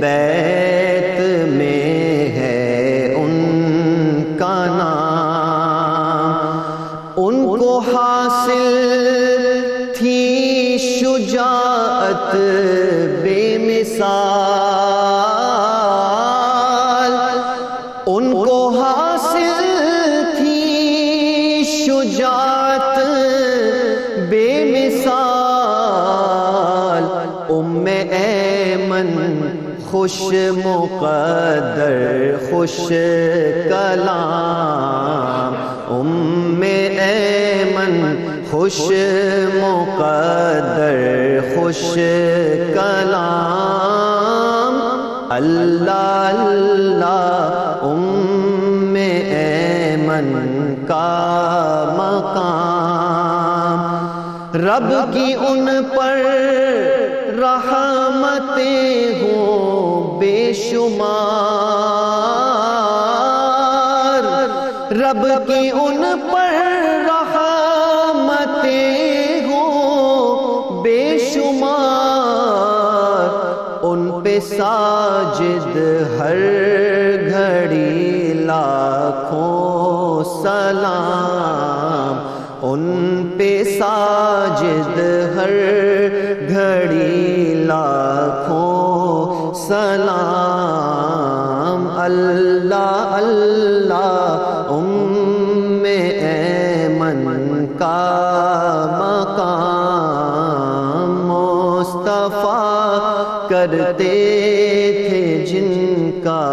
بیت میں ہے ان کا نام، ان کو حاصل تھی شجاعت بے مثال، ان کو حاصل تھی شجاعت بے مثال، ام ایمن خوش مقدر خوش کلام، ام ایمن خوش مقدر خوش کلام، اللہ اللہ ام ایمن کا مقام، رب کی ان پر رحمتیں ہوں بے شمار، رب کی ان پر رحمتیں ہوں بے شمار، ان پہ ساجد ہر گھڑی لاکھوں سلام، ان پہ ساجد ماجد ہر گھڑی لاکھوں سلام، اللہ اللہ ایمن کا مقام، مصطفیٰ کرتے تھے جن کا